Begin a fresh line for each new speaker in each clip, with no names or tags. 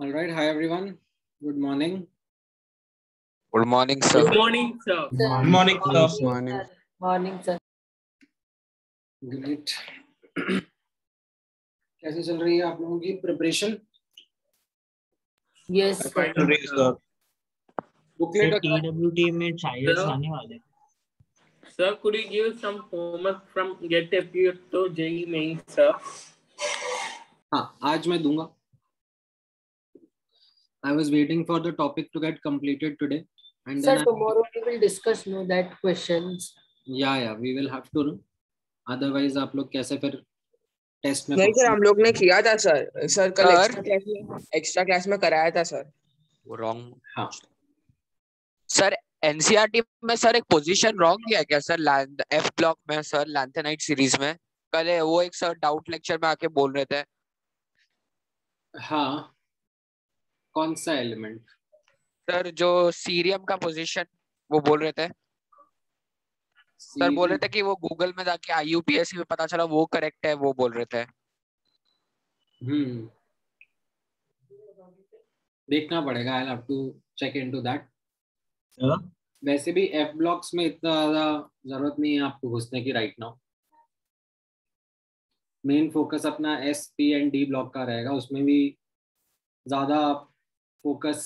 All right. Hi, everyone. Good morning.
Good morning, sir.
Good morning, sir.
Good morning, sir.
Morning.
Morning, sir.
Great. कैसे चल रही है आप लोगों की preparation?
Yes, sir.
sir.
Booklet
TWT में trials आने वाले हैं.
Sir, could you give some homework from Get Appeared to JEE Mains, sir?
हाँ, आज मैं दूंगा. I was waiting for the topic to get completed today, and
Sir,
then
tomorrow we will discuss that questions.
yeah, we will have to. Otherwise, आप लोग कैसे फिर test में?
नहीं सर, हम लोग ने किया था सर कल
Sir?
एक्स्ट्रा क्लास में कराया था सर.
रॉन्ग.
हाँ.
सर एनसीईआरटी में सर एक पोजीशन रॉन्ग किया क्या सर? एफ ब्लॉक में सर लैंथेनाइट सीरीज में कल वो एक सर डाउट लेक्चर में आके बोल रहे थे.
हाँ. कौन सा एलिमेंट?
सर जो सीरियम का पोजीशन वो बोल रहे थे. सर बोल रहे थे कि वो गूगल में जाके आईयूपीएससी में पता चला वो करेक्ट है, वो बोल रहे थे.
देखना पड़ेगा. I'll have to check into that. वैसे भी एफ ब्लॉक्स में इतना ज्यादा जरूरत नहीं है आपको घुसने की राइट नाउ. मेन फोकस अपना S P and D block का रहेगा. उसमें भी ज्यादा फोकस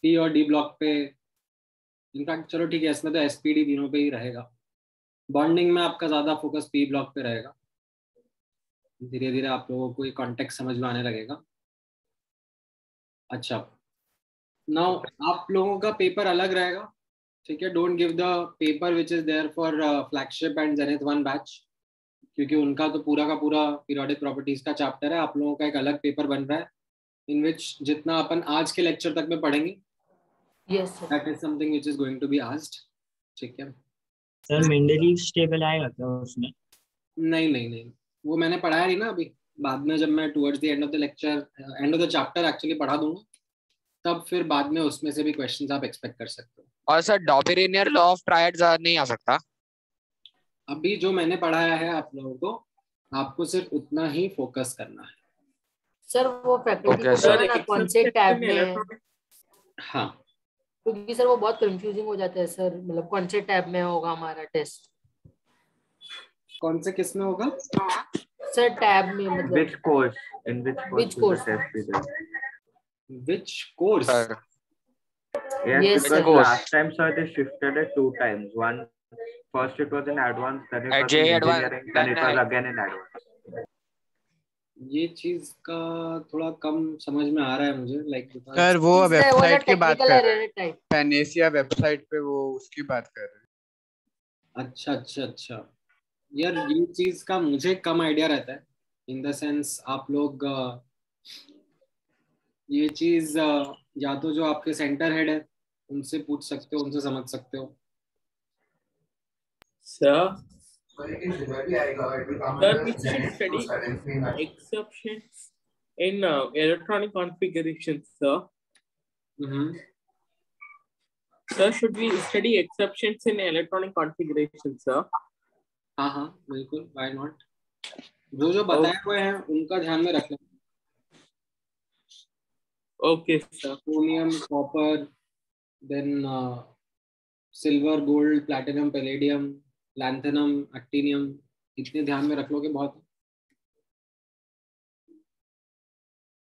पी और डी ब्लॉक पे. इनफैक्ट चलो ठीक है, इसमें तो एस पी डी तीनों पे ही रहेगा. बॉन्डिंग में आपका ज्यादा फोकस पी ब्लॉक पे रहेगा. धीरे धीरे आप लोगों को ये कॉन्टेक्स्ट समझ में आने लगेगा. अच्छा, नाउ आप लोगों का पेपर अलग रहेगा, ठीक है. Don't give the paper which is there for flagship and zenith 1 batch, क्योंकि उनका तो पूरा का पूरा पीरियोडिक प्रॉपर्टीज का चैप्टर है. आप लोगों का एक अलग पेपर बन रहा है इन विच जितना अपन आज के लेक्चर तक में पढ़ेंगे,
Yes, sir.
That is something which is going to be asked. ठीक है.
सर मेंडलीव्स टेबल आएगा क्या उसमें?
नहीं, वो मैंने पढ़ाया नहीं ना अभी. बाद में जब मैं towards the end of the lecture, end of the chapter actually पढ़ा दूंगा, तब फिर बाद में उसमें से भी क्वेश्चंस आप एक्सपेक्ट कर सकते हो.
और सर डॉबेरेनियर लॉ ऑफ ट्रायड्स नहीं आ सकता?
अभी जो मैंने पढ़ाया है आप लोगों को, आपको सिर्फ उतना ही फोकस करना है.
सर वो फैकल्टी
Okay,
को
sir.
बताना कौन से टैब में है,
हाँ.
क्योंकि सर वो बहुत कंफ्यूजिंग हो जाता है सर. मतलब कौन से टैब में होगा हमारा टेस्ट?
कौन से किस में होगा
सर टैब में मतलब
Which course? In which course?
Which course?
will the test be there?
Which course?
Sir
Yes,
Yes,
because
sir.
last time sir they shifted it 2 times. First it was in advanced, then it
At
was
JEE
in
advanced,
engineering, then it
then
was again in advanced.
ये चीज का थोड़ा कम समझ में आ रहा है मुझे. Like
sir वो वेबसाइट की बात कर रहे हैं.
टाइप.
पैनेसिया वेबसाइट पे वो उसकी बात कर रहे हैं.
अच्छा यार, ये चीज का मुझे कम आइडिया रहता है. इन द सेंस आप लोग ये चीज या तो जो आपके सेंटर हेड है उनसे पूछ सकते हो, उनसे समझ सकते हो.
Sir, we should study exceptions in electronic configuration, sir. Sir, should we study exceptions in electronic configuration, sir?
हाँ, बिल्कुल. Why not. जो बताए हुए हैं उनका ध्यान में रखना.
Okay, sir.
Chromium, copper, then silver, gold, platinum, palladium, lanthanum, actinium. इतने ध्यान में रख लोगे बहुत.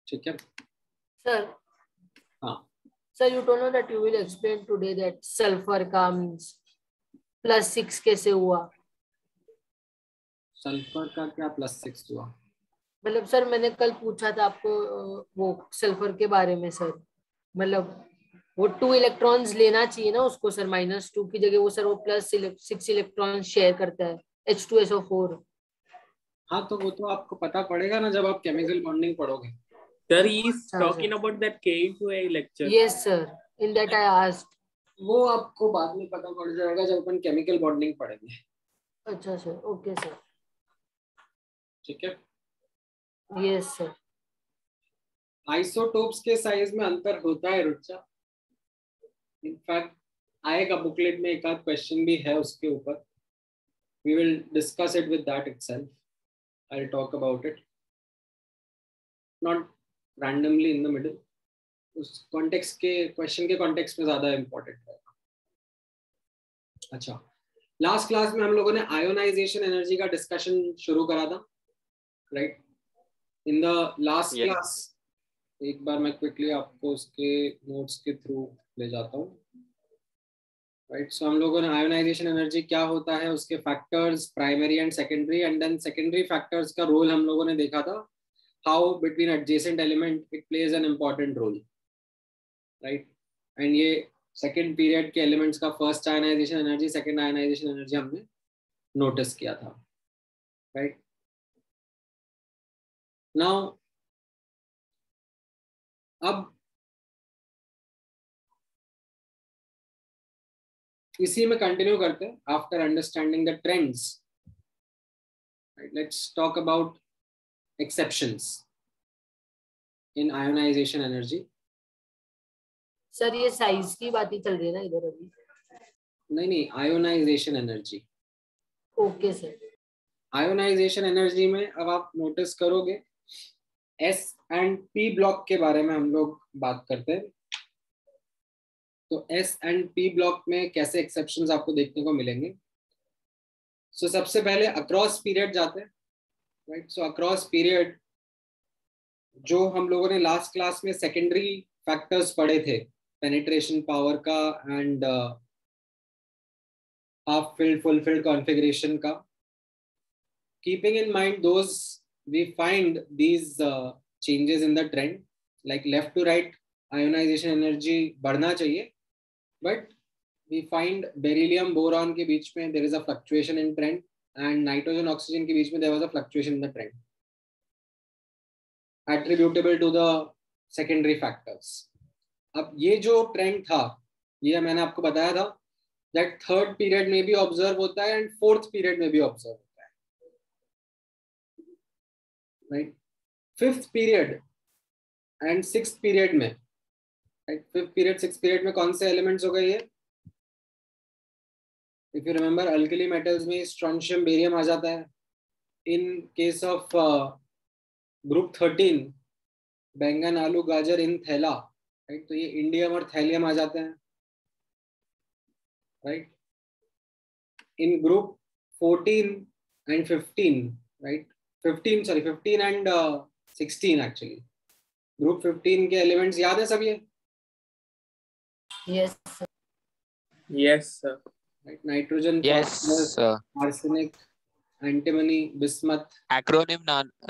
ठीक है.
Sir.
हाँ.
Sir, you told me that you will explain today that sulfur का means +6 कैसे हुआ?
सल्फर का क्या +6 हुआ?
मतलब सर मैंने कल पूछा था आपको वो सल्फर के बारे में सर. मतलब वो 2 इलेक्ट्रॉन्स लेना चाहिए ना उसको सर. -2 की जगह वो सर वो +6 इलेक्ट्रॉन शेयर करता है, H2SO4.
हाँ, तो वो तो आपको पता पड़ेगा ना जब आप केमिकल बॉन्डिंग पढ़ोगे.
Sir, he is talking about that K2A lecture.
Yes, sir. In that I asked.
वो आपको बाद में पता पड़ जाएगा जब अपन केमिकल बॉन्डिंग पढ़ेंगे.
अच्छा सर. Okay sir.
ठीक है.
Yes, sir.
आइसोटोप्स के साइज में अंतर होता है रुचा. इनफैक्ट आएगा बुकलेट में एक आध क्वेश्चन भी है उसके ऊपर. We will discuss it with that itself. I will talk about it, not randomly in the middle. उस कॉन्टेक्स्ट के क्वेश्चन के कॉन्टेक्स्ट में ज्यादा इंपॉर्टेंट है। अच्छा, लास्ट क्लास में हम लोगों ने आयोनाइजेशन एनर्जी का डिस्कशन शुरू करा था, right? In the last class, एक बार मैं क्विकली आपको उसके नोट्स के थ्रू ले जाता हूँ, राइट? सो हम लोगों ने आयोनाइजेशन एनर्जी क्या होता है, उसके factors primary and secondary, and then secondary factors का रोल हम लोगों ने देखा था, how between adjacent element it plays an important role, right? And ये सेकेंड पीरियड के एलिमेंट्स का first ionisation energy, second ionisation energy हमने नोटिस किया था, राइट? नाउ अब इसी में कंटिन्यू करते हैं। After understanding the trends, let's talk about exceptions in ionisation energy.
Sir ये साइज की बात ही चल रही है ना इधर अभी?
नहीं, ionisation energy.
Okay sir.
Ionisation energy में अब आप नोटिस करोगे एस एंड पी ब्लॉक के बारे में हम लोग बात करते हैं। तो एस एंड पी ब्लॉक में कैसे एक्सेप्शंस आपको देखने को मिलेंगे। सो सबसे पहले अक्रॉस पीरियड जाते हैं, राइट? सो अक्रॉस पीरियड जो हम लोगों ने लास्ट क्लास में सेकेंडरी फैक्टर्स पढ़े थे, पेनिट्रेशन पावर का and half filled full filled configuration का, keeping in mind those we find these changes in the trend, like left to right ionisation energy बढ़ना चाहिए, but we find beryllium boron के बीच में there is a fluctuation in trend, and nitrogen oxygen के बीच में there was a fluctuation in the trend attributable to the secondary factors. अब ये जो ट्रेंड था, ये मैंने आपको बताया था that थर्ड पीरियड में भी ऑब्जर्व होता है एंड फोर्थ पीरियड में भी ऑब्जर्व होता है, right? Fifth period and sixth period में, right? Fifth period sixth period में कौन से एलिमेंट्स हो गए ये? If you remember, alkali metals में स्ट्रोंशियम बेरियम आ जाता है। इन केस ऑफ ग्रुप 13 बैंगन आलू गाजर इन थैला, राइट? तो ये इंडियम और थैलियम आ जाते हैं, right? In group 14 and 15, right? 15 and 16 actually, group 15 के एलिमेंट्स याद है सब ये?
Yes sir.
Yes, sir.
Right? Nitrogen,
Yes, sir.
Arsenic, antimony, bismuth,
Acronym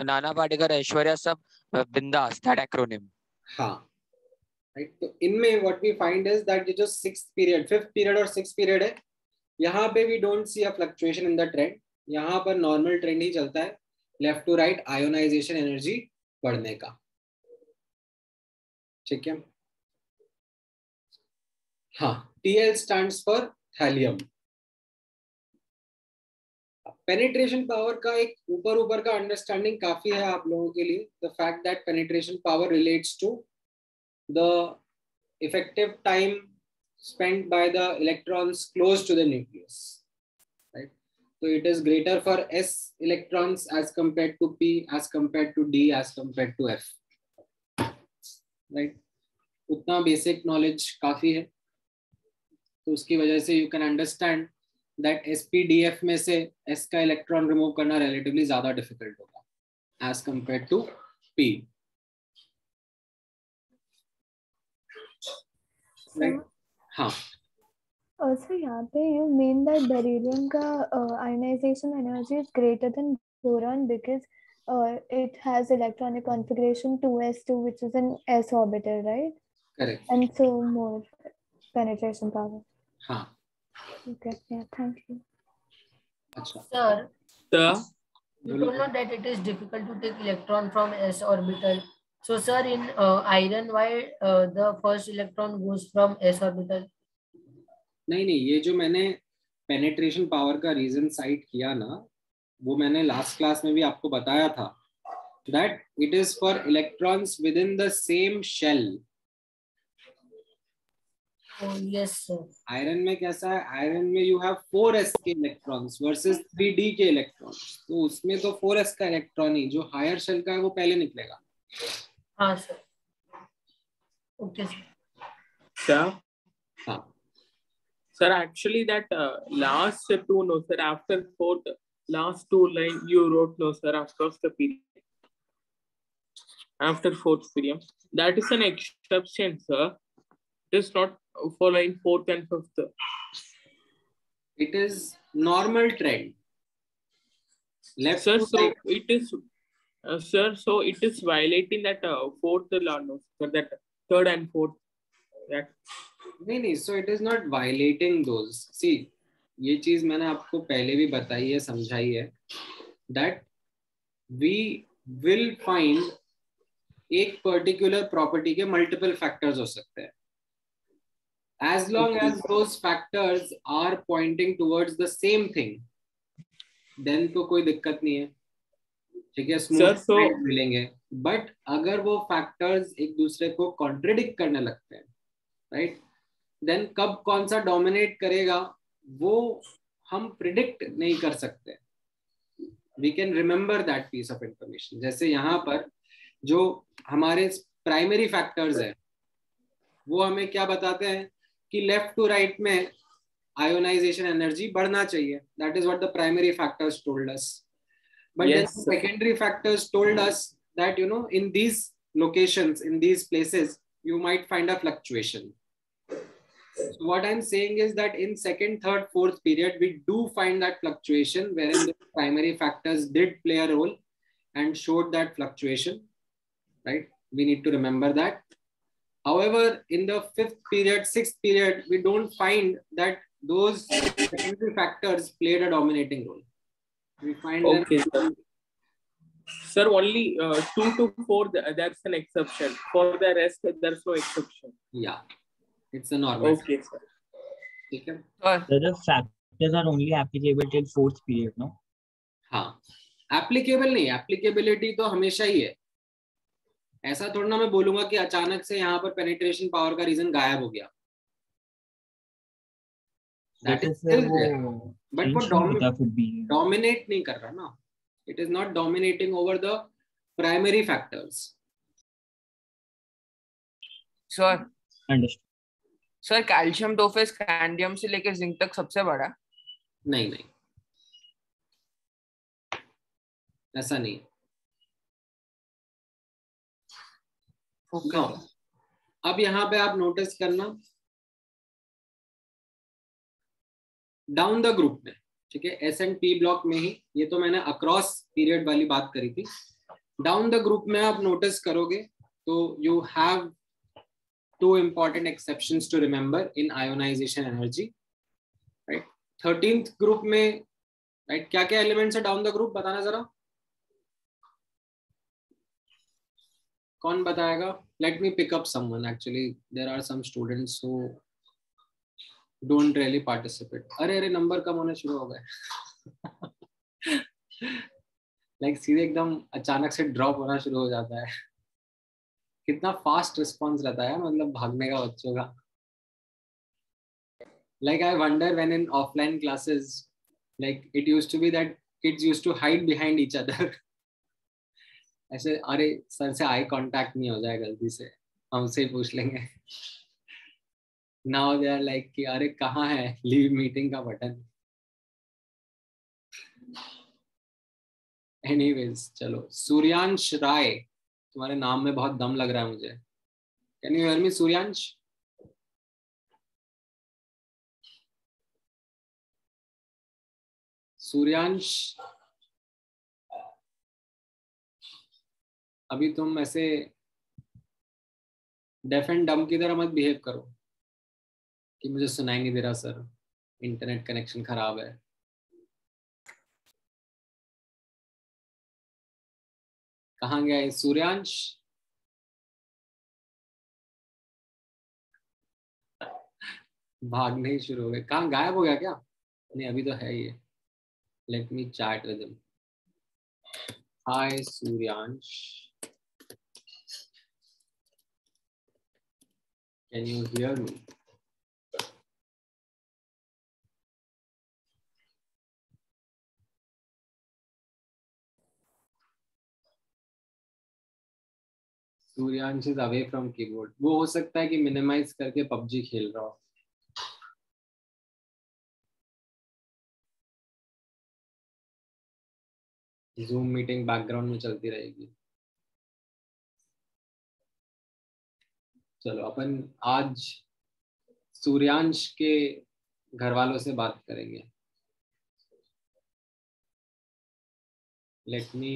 Nana Patekar, Aishwarya सब बिंदास, that acronym.
हाँ, राइट? तो इनमें what we find is that ये जो सिक्स्थ पीरियड, फिफ्थ पीरियड और सिक्स्थ पीरियड है, यहाँ पे we don't see a fluctuation in the trend. यहाँ पर नॉर्मल ट्रेंड ही चलता है, left to right ionisation energy बढ़ने का, ठीक है? हाँ, TL stands for thallium. Penetration power का एक ऊपर का अंडरस्टैंडिंग काफी है आप लोगों के लिए। The fact that penetration power relates to the effective time spent by the electrons close to the nucleus, right? So it is greater for S electrons as compared to P, as compared to D, as compared to F, right? उतना basic knowledge काफी है, तो उसकी वजह से you can understand that SPDF में से S का इलेक्ट्रॉन रिमूव करना रिलेटिवली ज्यादा डिफिकल्ट होगा as compare to P, right? हाँ
सर यहाँ पे यू मीन दैट बेरिलियम का ionisation energy is greater than boron because it has electronic configuration 2s2 which is an s orbital, right?
Correct,
And so more penetration power.
हाँ
Okay, yeah, thank you.
अच्छा,
Sir,
Sir,
you don't know that it is difficult to take electron from s orbital. So sir, in iron, why the first electron goes from s orbital?
नहीं, ये जो मैंने penetration power का reason site किया ना, वो मैंने last class में भी आपको बताया था that it is for electrons within the same shell.
Oh yes sir.
Iron में कैसा है, आयरन में यू हैव 4s के इलेक्ट्रॉन्स वर्सेस 3d के इलेक्ट्रॉन्स, तो उसमें तो 4s का इलेक्ट्रॉन ही जो हायर शेल का है वो पहले निकलेगा।
हाँ सर। ओके
Sir,
हाँ
sir, actually that last two, no, sir, after fourth, last two line you wrote, no, sir, across the period. After fourth period. That is an exception, sir. It is not following fourth and fifth.
it is normal trend. Left
Sir,
to
so
right.
it is, sir, so it is violating that fourth law, no, sir, that third and fourth. That
नहीं, so it is not violating those. See, ये चीज मैंने आपको पहले भी बताई है, समझाई है, that we will find एक particular property के multiple factors हो सकते हैं. As long as those factors are pointing towards the same thing, then तो कोई दिक्कत नहीं है, ठीक है, स्मूथ
so
मिलेंगे. बट अगर वो फैक्टर्स एक दूसरे को कॉन्ट्रडिक्ट करने लगते हैं, राइट, देन कब कौन सा डोमिनेट करेगा वो हम प्रिडिक्ट नहीं कर सकते. We can remember that piece of information. जैसे यहाँ पर जो हमारे प्राइमरी फैक्टर्स है वो हमें क्या बताते हैं कि लेफ्ट टू राइट में आयोनाइजेशन एनर्जी बढ़ना चाहिए. That is what the primary factors told us. But
yes,
then the secondary factors told us that, you know, in these locations, in these places, you might find a fluctuation. So what I'm saying is that in second, third, fourth period, we do find that fluctuation wherein the primary factors did play a role and showed that fluctuation, right? We need to remember that. However, in the fifth period, sixth period, we don't find that those secondary factors played a dominating role. We find
okay,
them.
Sir, only 2 to 4, that's an exception. For the rest, there's no exception.
Yeah, it's a normal.
Okay, sir.
ठीक है.
So the factors are only applicable till fourth period, no?
हाँ, applicable नहीं, applicability तो हमेशा ही है. ऐसा थोड़ा ना मैं बोलूंगा कि अचानक से यहाँ पर penetration power का रीजन गायब हो गया. That is still there. But वो dominate नहीं कर रहा ना. It is not dominating over the primary factors.
Sir
Understood.
Sir calcium तो फिर स्कैंडियम से लेकर जिंक तक सबसे बड़ा?
नहीं नहीं, ऐसा नहीं. No. अब यहाँ पे आप नोटिस करना डाउन द ग्रुप में, ठीक है, एस एंड पी ब्लॉक में ही, ये तो मैंने अक्रॉस पीरियड वाली बात करी थी. डाउन द ग्रुप में आप नोटिस करोगे तो you have two important exceptions to remember in ionisation energy, right. 13th group में, राइट, क्या क्या एलिमेंट्स है डाउन द ग्रुप, बताना जरा, कौन बताएगा? Let me pick up someone. Actually there are some students who don't really participate. अरे number कम होने शुरू हो गए. लाइक सीधे एकदम अचानक से ड्रॉप होना शुरू हो जाता है. कितना फास्ट रिस्पॉन्स रहता है मतलब भागने का बच्चों का. Like I wonder when in offline classes, like it used to be that kids used to hide behind each other. ऐसे, अरे सर से आई कांटेक्ट नहीं हो जाए गलती से, हमसे ही पूछ लेंगे. नाउ दे आर लाइक कि अरे कहाँ है लीव मीटिंग का बटन. एनीवेज, चलो. सूर्यांश राय, तुम्हारे नाम में बहुत दम लग रहा है मुझे. कैन यू हियर मी सूर्यांश? सूर्यांश, अभी तुम ऐसे डेफ एंड डम की तरह मत बिहेव करो कि मुझे सुनाई नहीं दे रहा सर, इंटरनेट कनेक्शन खराब है. कहाँ गया है सूर्यांश? भागने ही शुरू हो गए. कहाँ गायब हो गया क्या? नहीं, अभी तो है ये. Let me chat with him. Hi Suryansh, can you hear me? Suryansh is away from keyboard. वो हो सकता है कि मिनिमाइज करके पबजी खेल रहा हो। जूम मीटिंग बैकग्राउंड में चलती रहेगी। चलो अपन आज सूर्यांश के घर वालों से बात करेंगे। Let me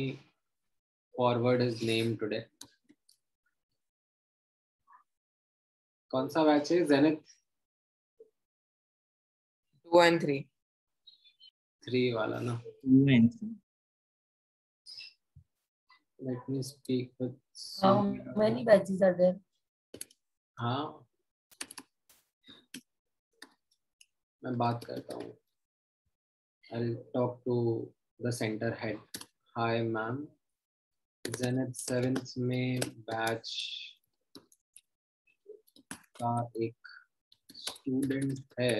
forward his name today. कौन सा बैच है? जेनिथ
2 and 3
3 वाला ना।
2 and 3.
Let me speak with
How many batches are there?
हाँ, मैं बात करता हूँ। I'll talk to the center head. Hi ma'am, Zenith 7th में बैच का एक स्टूडेंट है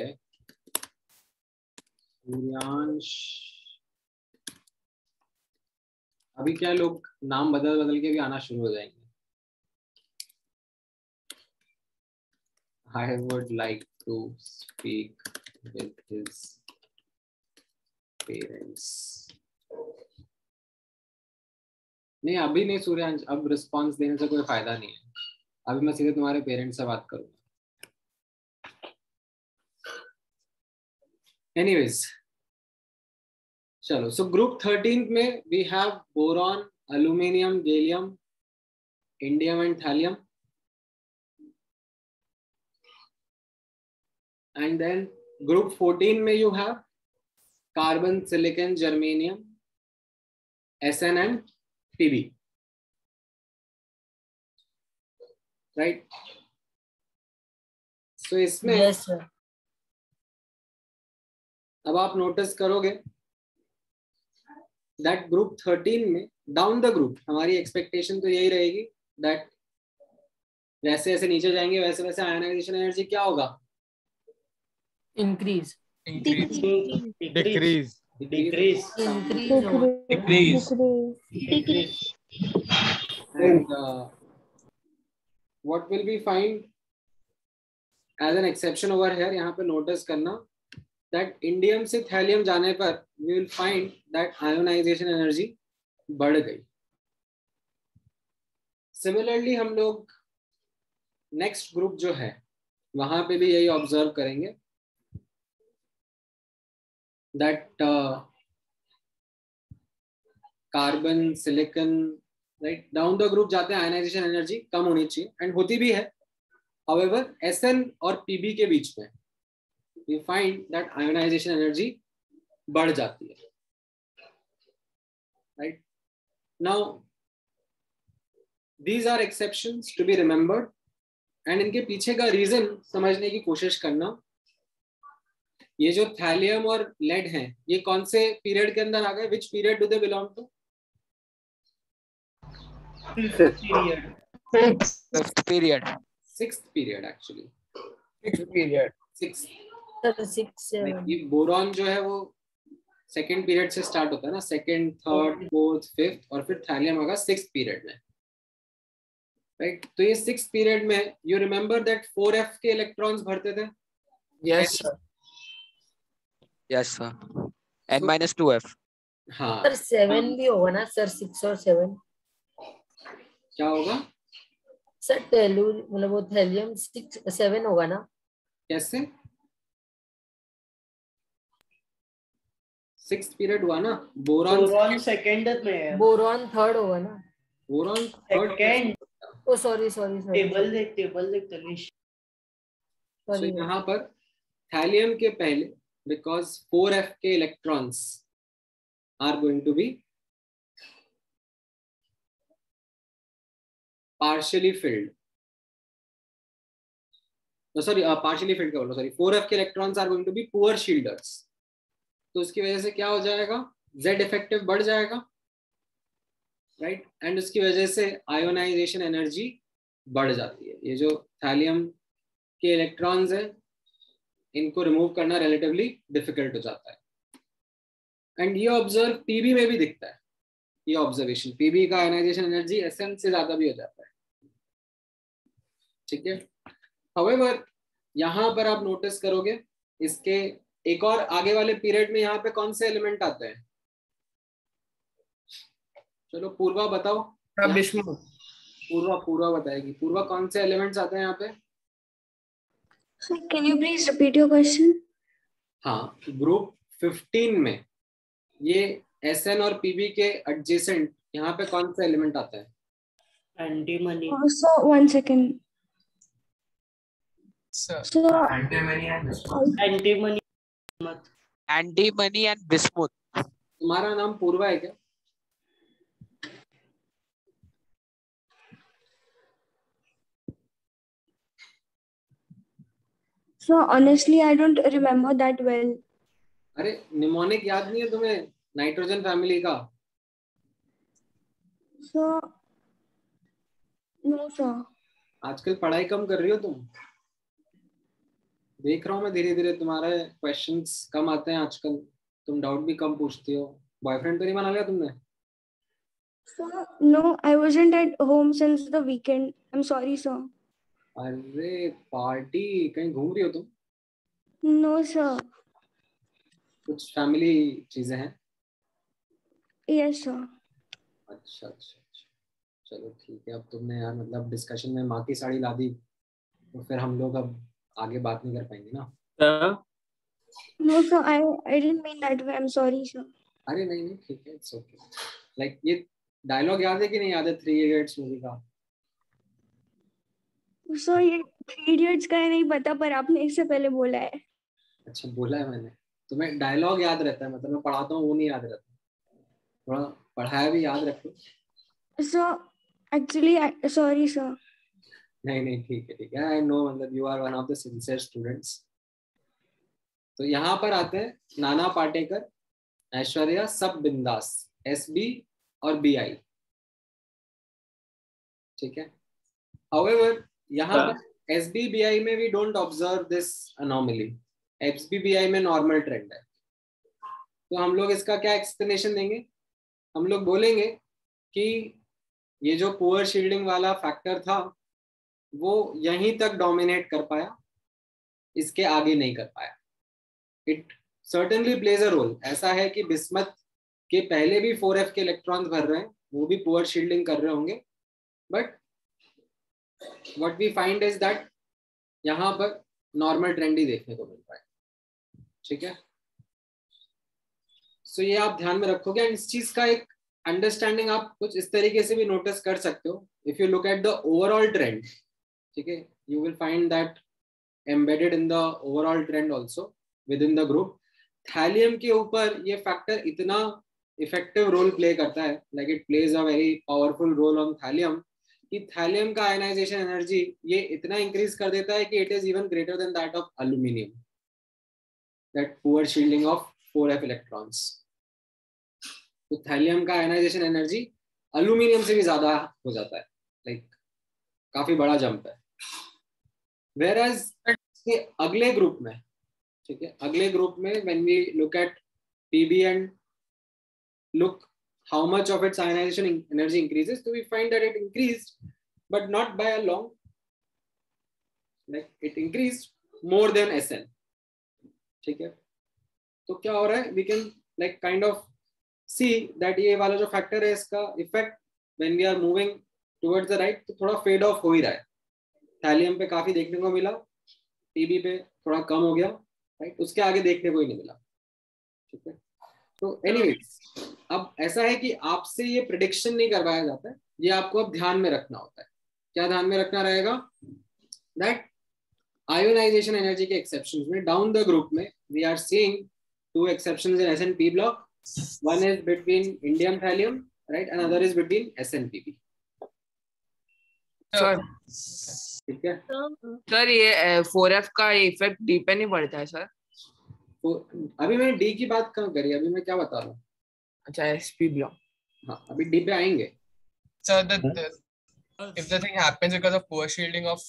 सूर्यांश। अभी क्या लोग नाम बदल बदल के भी आना शुरू हो जाएंगे। I would like to speak with his parents. नहीं अभी नहीं सूर्यांश, अब रिस्पांस देने से कोई फायदा नहीं है। अभी मैं सीधे तुम्हारे पेरेंट्स से बात करूंगा। एनीवेज चलो, सो ग्रुप 13 में we have boron, aluminium, gallium, indium and thallium. And then group 14 में you have carbon, silicon, germanium, SN and PB, right? So इसमें
Yes sir.
अब आप नोटिस करोगे that group 13 में down the group हमारी expectation तो यही रहेगी that जैसे जैसे नीचे जाएंगे वैसे वैसे आयनाइजेशन एनर्जी क्या होगा?
Increase.
Decrease.
Increase.
And what will we find as an exception over here? यहाँ पे नोटिस करना that इंडियम से थैलियम जाने पर we will find that ionization energy बढ़ गई। Similarly हम लोग नेक्स्ट ग्रुप जो है वहां पे भी यही ऑब्जर्व करेंगे that carbon, silicon, right, down the group जाते हैं आयनाइजेशन एनर्जी कम होनी चाहिए एंड होती भी है। However, SN और PB के बीच में we find that ionization energy बढ़ जाती है, right? Now these are exceptions to be remembered and इनके पीछे का रीजन समझने की कोशिश करना। ये जो थैलियम और लेड हैं ये कौन से पीरियड के अंदर आ गए? Which period do they belong to?
Fifth period.
Sixth period actually. Sixth.
Sir, 6
ये बोरॉन जो है वो सेकेंड पीरियड से स्टार्ट होता है ना, सेकेंड, थर्ड, फोर्थ, फिफ्थ, और फिर थैलियम होगा सिक्स्थ पीरियड में, राइट? तो ये सिक्स्थ पीरियड में यू रिमेम्बर दैट 4f के इलेक्ट्रॉन्स भरते थे।
Yes sir.
Yes sir. N-2f.
हाँ
सर 7 भी होगा ना सर? 6 और 7
क्या होगा
सर? टेलू मतलब वो थैलियम 6 7 होगा ना?
कैसे? सिक्स्थ पीरियड हुआ ना। बोरॉन
सेकंड में है।
बोरॉन थर्ड होगा ना?
Boron third.
सेकंड।
ओ सॉरी
टेबल देख तनिष।
So यहाँ पर थैलियम के पहले because 4f के electrons are going to be partially filled. No, sorry, partially filled का बोलो, sorry, 4f के electrons are going to be poor shielders. तो उसकी वजह से क्या हो जाएगा? Z effective बढ़ जाएगा, right? And उसकी वजह से ionization energy बढ़ जाती है। ये जो थैलियम के इलेक्ट्रॉन्स है इनको रिमूव करना रिलेटिवली डिफिकल्ट हो जाता है। एंड ये ऑब्जर्व पीबी में भी दिखता है। ये ऑब्जर्वेशन पीबी का आयनाइजेशन एनर्जी एसएन से ज्यादा भी हो जाता है। ठीक है। हाउएवर यहाँ पर आप नोटिस करोगे इसके एक और आगे वाले पीरियड में यहाँ पे कौन से एलिमेंट आते हैं? चलो पूर्वा बताओ। पूर्वा बताएगी। पूर्वा कौन से एलिमेंट्स आते हैं यहाँ पे?
Sir, can you please repeat your question?
हाँ, ग्रुप 15 में ये SN और PB के एडजेसेंट यहाँ पे कौन सा एलिमेंट आता है?
Antimony.
So, 1 second.
Sir,
So,
antimony
antimony and bismuth.
तुम्हारा नाम पूर्वा है क्या?
so honestly, I don't remember that well.
अरे निमोनिक याद नहीं है तुम्हें नाइट्रोजन फैमिली का?
So, no, sir.
आजकल पढ़ाई कम कर रही हो तुम? देख रहा हूँ मैं धीरे धीरे तुम्हारे क्वेश्चंस कम आते हैं आजकल, तुम डाउट भी कम पूछती हो। बॉयफ्रेंड तो नहीं बना लिया तुमने?
Sir, no, I wasn't at home since the weekend. I'm sorry, sir.
अरे पार्टी कहीं घूम रही हो तुम?
No, sir.
कुछ फैमिली चीजें हैं?
Yes, sir.
अच्छा अच्छा अच्छा, चलो ठीक है। अब तुमने यार मतलब डिस्कशन में माँ की साड़ी ला दी तो फिर हम लोग अब आगे बात नहीं कर पाएंगे ना।
No, sir, I didn't mean that way. I'm sorry, sir.
अरे नहीं नहीं ठीक है, इट्स ओके। लाइक ये डायलॉग याद है कि नहीं याद है 3 इडियट्स मूवी का?
So, ये 3 Idiots का है नहीं पता, पर आपने इससे पहले बोला है।
अच्छा बोला है मैंने? तुम्हें डायलॉग याद रहता है, मतलब मैं पढ़ाता हूँ वो नहीं याद रहता? थोड़ा पढ़ाया भी याद रखो।
So, actually, sorry, sir.
नहीं नहीं ठीक है आई नो, मतलब you are one of the sincere students. तो यहाँ पर आते हैं नाना पाटेकर, ऐश्वर्या, सब बिंदास, SB और BI। ठीक है। हाउएवर यहाँ पर SB BI में we don't observe this anomaly. SB BI में नॉर्मल ट्रेंड है। तो हम लोग इसका क्या एक्सप्लेनेशन देंगे? हम लोग बोलेंगे कि ये जो पुअर शील्डिंग वाला फैक्टर था वो यहीं तक डोमिनेट कर पाया, इसके आगे नहीं कर पाया। It certainly plays a role. ऐसा है कि बिस्मथ के पहले भी 4f के इलेक्ट्रॉन्स भर रहे हैं, वो भी पुअर शील्डिंग कर रहे होंगे, but what we find is that यहाँ पर नॉर्मल ट्रेंड ही देखने को मिल रहा है। ठीक है। सो ये आप ध्यान में रखोगे। एंड इस चीज का एक अंडरस्टैंडिंग आप कुछ इस तरीके से भी नोटिस कर सकते हो। If you look at the overall trend, ठीक है, you will find that embedded in the overall trend also with in the group. Thallium के ऊपर ये फैक्टर इतना इफेक्टिव रोल प्ले करता है, like it plays a very powerful roll on thallium, कि thallium का आयनाइजेशन एनर्जी ये इतना इंक्रीज कर देता है कि it is even greater than that of aluminium, that poor shielding of 4f electrons. तो थैलियम का आयनाइजेशन एनर्जी एल्यूमिनियम से भी ज्यादा हो जाता है, लाइक काफी बड़ा जंप है। वेयरएज अगले ग्रुप में, ठीक है, अगले ग्रुप में when we look at PB and look how much of its ionization energy increases, so we find that it increased but not by a long, like it increased more than SN. ठीक है। तो क्या हो रहा है, we can like kind of see that ये वाला जो फैक्टर है इसका effect when we are moving towards the right तो थोड़ा फेड ऑफ हो ही रहा है। थैलियम पे काफी देखने को मिला, PB पे थोड़ा कम हो गया, राइट, उसके आगे देखने को ही नहीं मिला। ठीक है। तो एनीवेज अब ऐसा है कि आपसे ये प्रेडिक्शन नहीं करवाया जाता है, ये आपको अब ध्यान में रखना होता है। क्या ध्यान में रखना रहेगा? दैट आयोनाइजेशन एनर्जी के एक्सेप्शंस में डाउन द ग्रुप में we are seeing 2 exceptions in SN/P block. One is between indium thallium, right, and another is between SN/PB.
Sir
ठीक है।
सर ये 4F का इफेक्ट डी पे नहीं पड़ता है सर?
तो अभी मैंने डी की बात कहाँ करी, अभी मैं क्या बता रहा हूँ?
अच्छा SP ब्लॉक।
हाँ अभी डी पे आएंगे।
So if the thing happens because of poor shielding of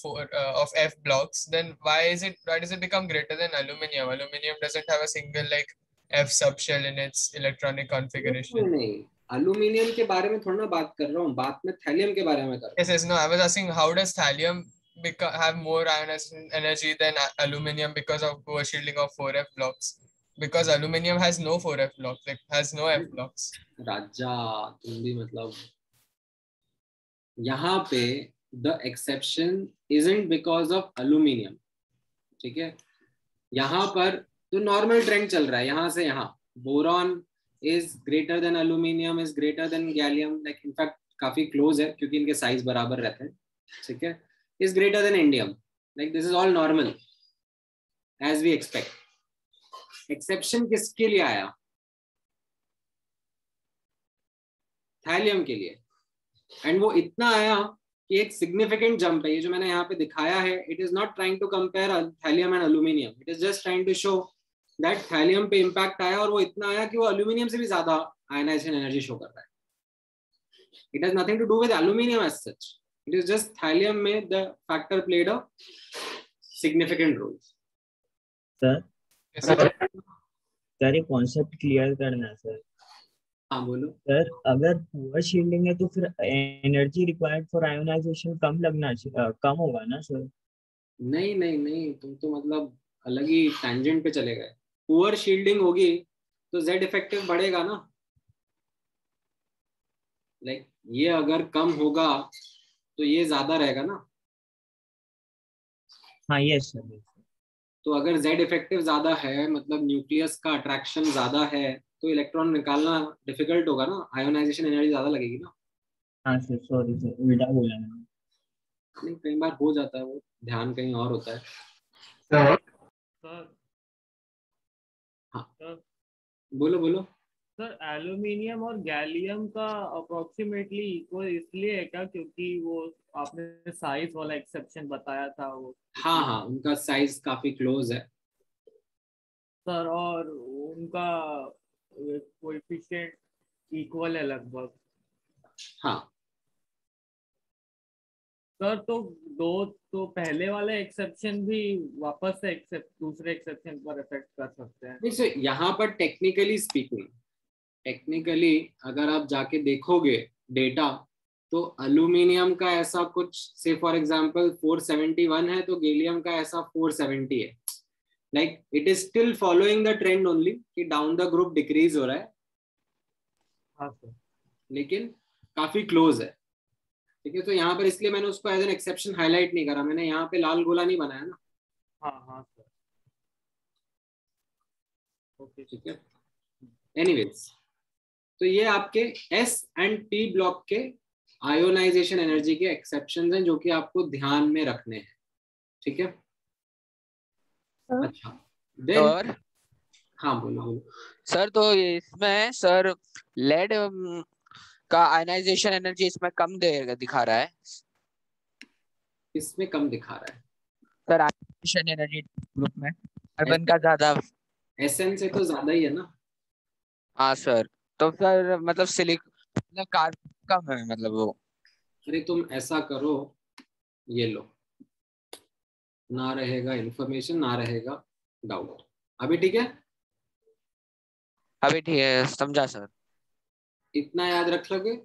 F blocks, then why does it become greater than aluminium? Aluminium doesn't have a single like F subshell in its electronic configuration.
नहीं, aluminium के बारे में थोड़ा ना बात कर रहा हूँ, बात में थैलियम के बारे में कर रहा हूँ।
Yes, no, I was asking how does thallium have more ionization energy than aluminum because of poor shielding of 4f blocks? Because aluminum has no 4f blocks, like has no f blocks.
राजा तुम भी मतलब यहाँ पे the exception isn't because of aluminum, ठीक है? यहाँ पर तो नॉर्मल ट्रेंड चल रहा है यहाँ से यहाँ, boron is greater than aluminum is greater than gallium, like in fact काफी क्लोज है क्योंकि इनके साइज बराबर रहते हैं, ठीक है? is greater than indium, like this is all normal as we expect. Exception किसके लिए आया? थैलियम के लिए, एंड वो इतना आया कि एक सिग्निफिकेंट जंप है। ये जो मैंने यहाँ पे दिखाया है, it is not trying to compare thallium and aluminium, it is just trying to show that thallium पे इम्पैक्ट आया और वो इतना आया कि वो एल्यूमिनियम से भी ज्यादा आयनाइजेशन एनर्जी शो कर रहा है। It has nothing to do with aluminium as such, it is just thallium में the factor played a significant role.
Sir एक कॉन्सेप्ट क्लियर करना है सर।
हाँ बोलो
सर, अगर पुअर शील्डिंग है तो फिर एनर्जी रिक्वायर्ड फॉर आयोनाइजेशन कम होगा ना सर?
नहीं नहीं नहीं, तुम तो मतलब अलग ही टैंजेंट पे चले गए। पुअर शील्डिंग होगी तो जेड इफेक्टिव बढ़ेगा ना, लाइक ये अगर कम होगा तो ये ज्यादा रहेगा ना।
हाँ यस सर।
तो अगर जेड इफेक्टिव ज्यादा है मतलब न्यूक्लियस का अट्रैक्शन ज्यादा है तो इलेक्ट्रॉन निकालना डिफिकल्ट होगा ना, आयोनाइजेशन एनर्जी ज्यादा लगेगी ना।
हाँ सर, सॉरी सर, उल्टा बोला मैंने।
नहीं, कई बार हो जाता है, वो ध्यान कहीं और होता है।
सर
हाँ
सर
बोलो बोलो।
सर एल्यूमिनियम और गैलियम का अप्रोक्सीमेटली इक्वल इसलिए है क्या क्योंकि वो आपने साइज वाला एक्सेप्शन बताया था वो?
हाँ हाँ, उनका साइज काफी क्लोज है
सर, और उनका कोएफिशिएंट इक्वल है लगभग।
हाँ
सर तो पहले वाले एक्सेप्शन भी वापस से दूसरे एक्सेप्शन पर इफेक्ट कर सकते हैं?
नहीं सर, यहाँ पर टेक्निकली स्पीकिंग, टेक्निकली अगर आप जाके देखोगे डेटा तो एल्यूमिनियम का ऐसा कुछ से फॉर एग्जांपल 471 है तो गैलियम का ऐसा 470 है, like it is still following the trend only कि डाउन द ग्रुप डिक्रीज हो रहा है।
हाँ सर,
लेकिन काफी क्लोज है, ठीक है? तो यहाँ पर इसलिए मैंने उसको एज एन एक्सेप्शन हाईलाइट नहीं करा, मैंने यहाँ पे लाल गोला नहीं बनाया ना।
हाँ हाँ सर, ओके
ठीक है। एनीवेज, तो ये आपके एस एंड पी ब्लॉक के आयोनाइजेशन एनर्जी के एक्सेप्शंस हैं जो कि आपको ध्यान में रखने हैं, ठीक है? अच्छा देन हाँ बोलो बोलो।
सर तो इसमें सर लेड का आयनाइजेशन एनर्जी इसमें कम दिखा रहा है।
इसमें कम दिखा रहा है
सर आयनाइजेशन एनर्जी ग्रुप में कार्बन का ज्यादा,
एसएन से तो ज्यादा ही है ना।
हाँ सर, तो सर मतलब मतलब कार्बन कम है मतलब वो।
अरे तुम ऐसा करो, ये लो, ना रहेगा इंफॉर्मेशन ना रहेगा डाउट। अभी ठीक है?
अभी ठीक है, समझा सर।
इतना याद रख लोगे?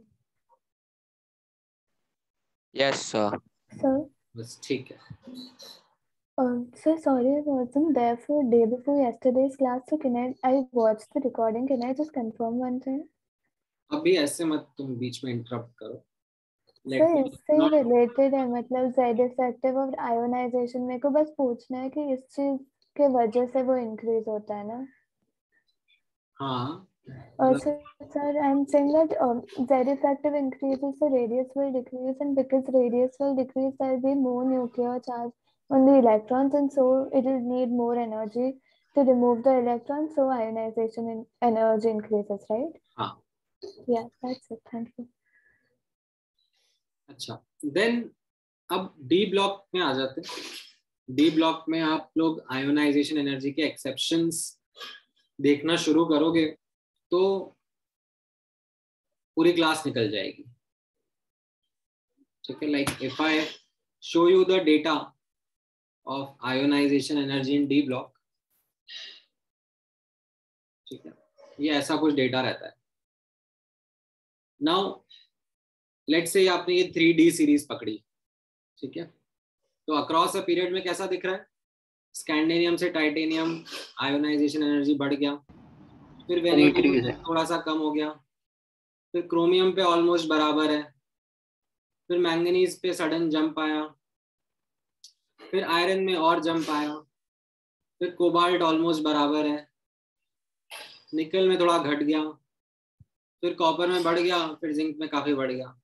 Yes sir.
सर
बस ठीक है।
Sir, sorry, I wasn't there for day before yesterday's class, so I watched the recording. Can I just confirm one thing?
अभी ऐसे मत तुम बीच में इंटरप्ट करो।
सर इससे रिलेटेड है, मतलब जेड इफेक्टिव और आयोनाइजेशन, मेरे को बस पूछना है कि इस चीज के वजह से वो इंक्रीज होता है ना?
हाँ
sir, I'm saying that Z effective increases, the radius will decrease, and because radius will decrease, there will be more nuclear charge on the electrons, and so it will need more energy to remove the electrons, so ionization energy increases, right?
हाँ
Yeah, that's it. Thank you.
अच्छा, then अब D block में आ जाते हैं। D block में आप लोग ionisation energy के एक्सेप्शंस देखना शुरू करोगे तो पूरी क्लास निकल जाएगी, ठीक है? Like if I show you the data of ionisation energy in D block, ठीक है, ये ऐसा कुछ डेटा रहता है। नाउ लेट्स से आपने ये 3D सीरीज पकड़ी, ठीक है? तो अक्रॉस अ पीरियड में कैसा दिख रहा है? स्कैंडिनियम से टाइटेनियम आयोनाइजेशन एनर्जी बढ़ गया, फिर वेनेडियम में थोड़ा सा कम हो गया, फिर क्रोमियम पे ऑलमोस्ट बराबर है, फिर मैंगनीज पे सडन जंप आया, फिर आयरन में और जंप आया, फिर कोबाल्ट ऑलमोस्ट बराबर है, निकल में थोड़ा घट गया, फिर कॉपर में बढ़ गया, फिर जिंक में काफी बढ़ गया,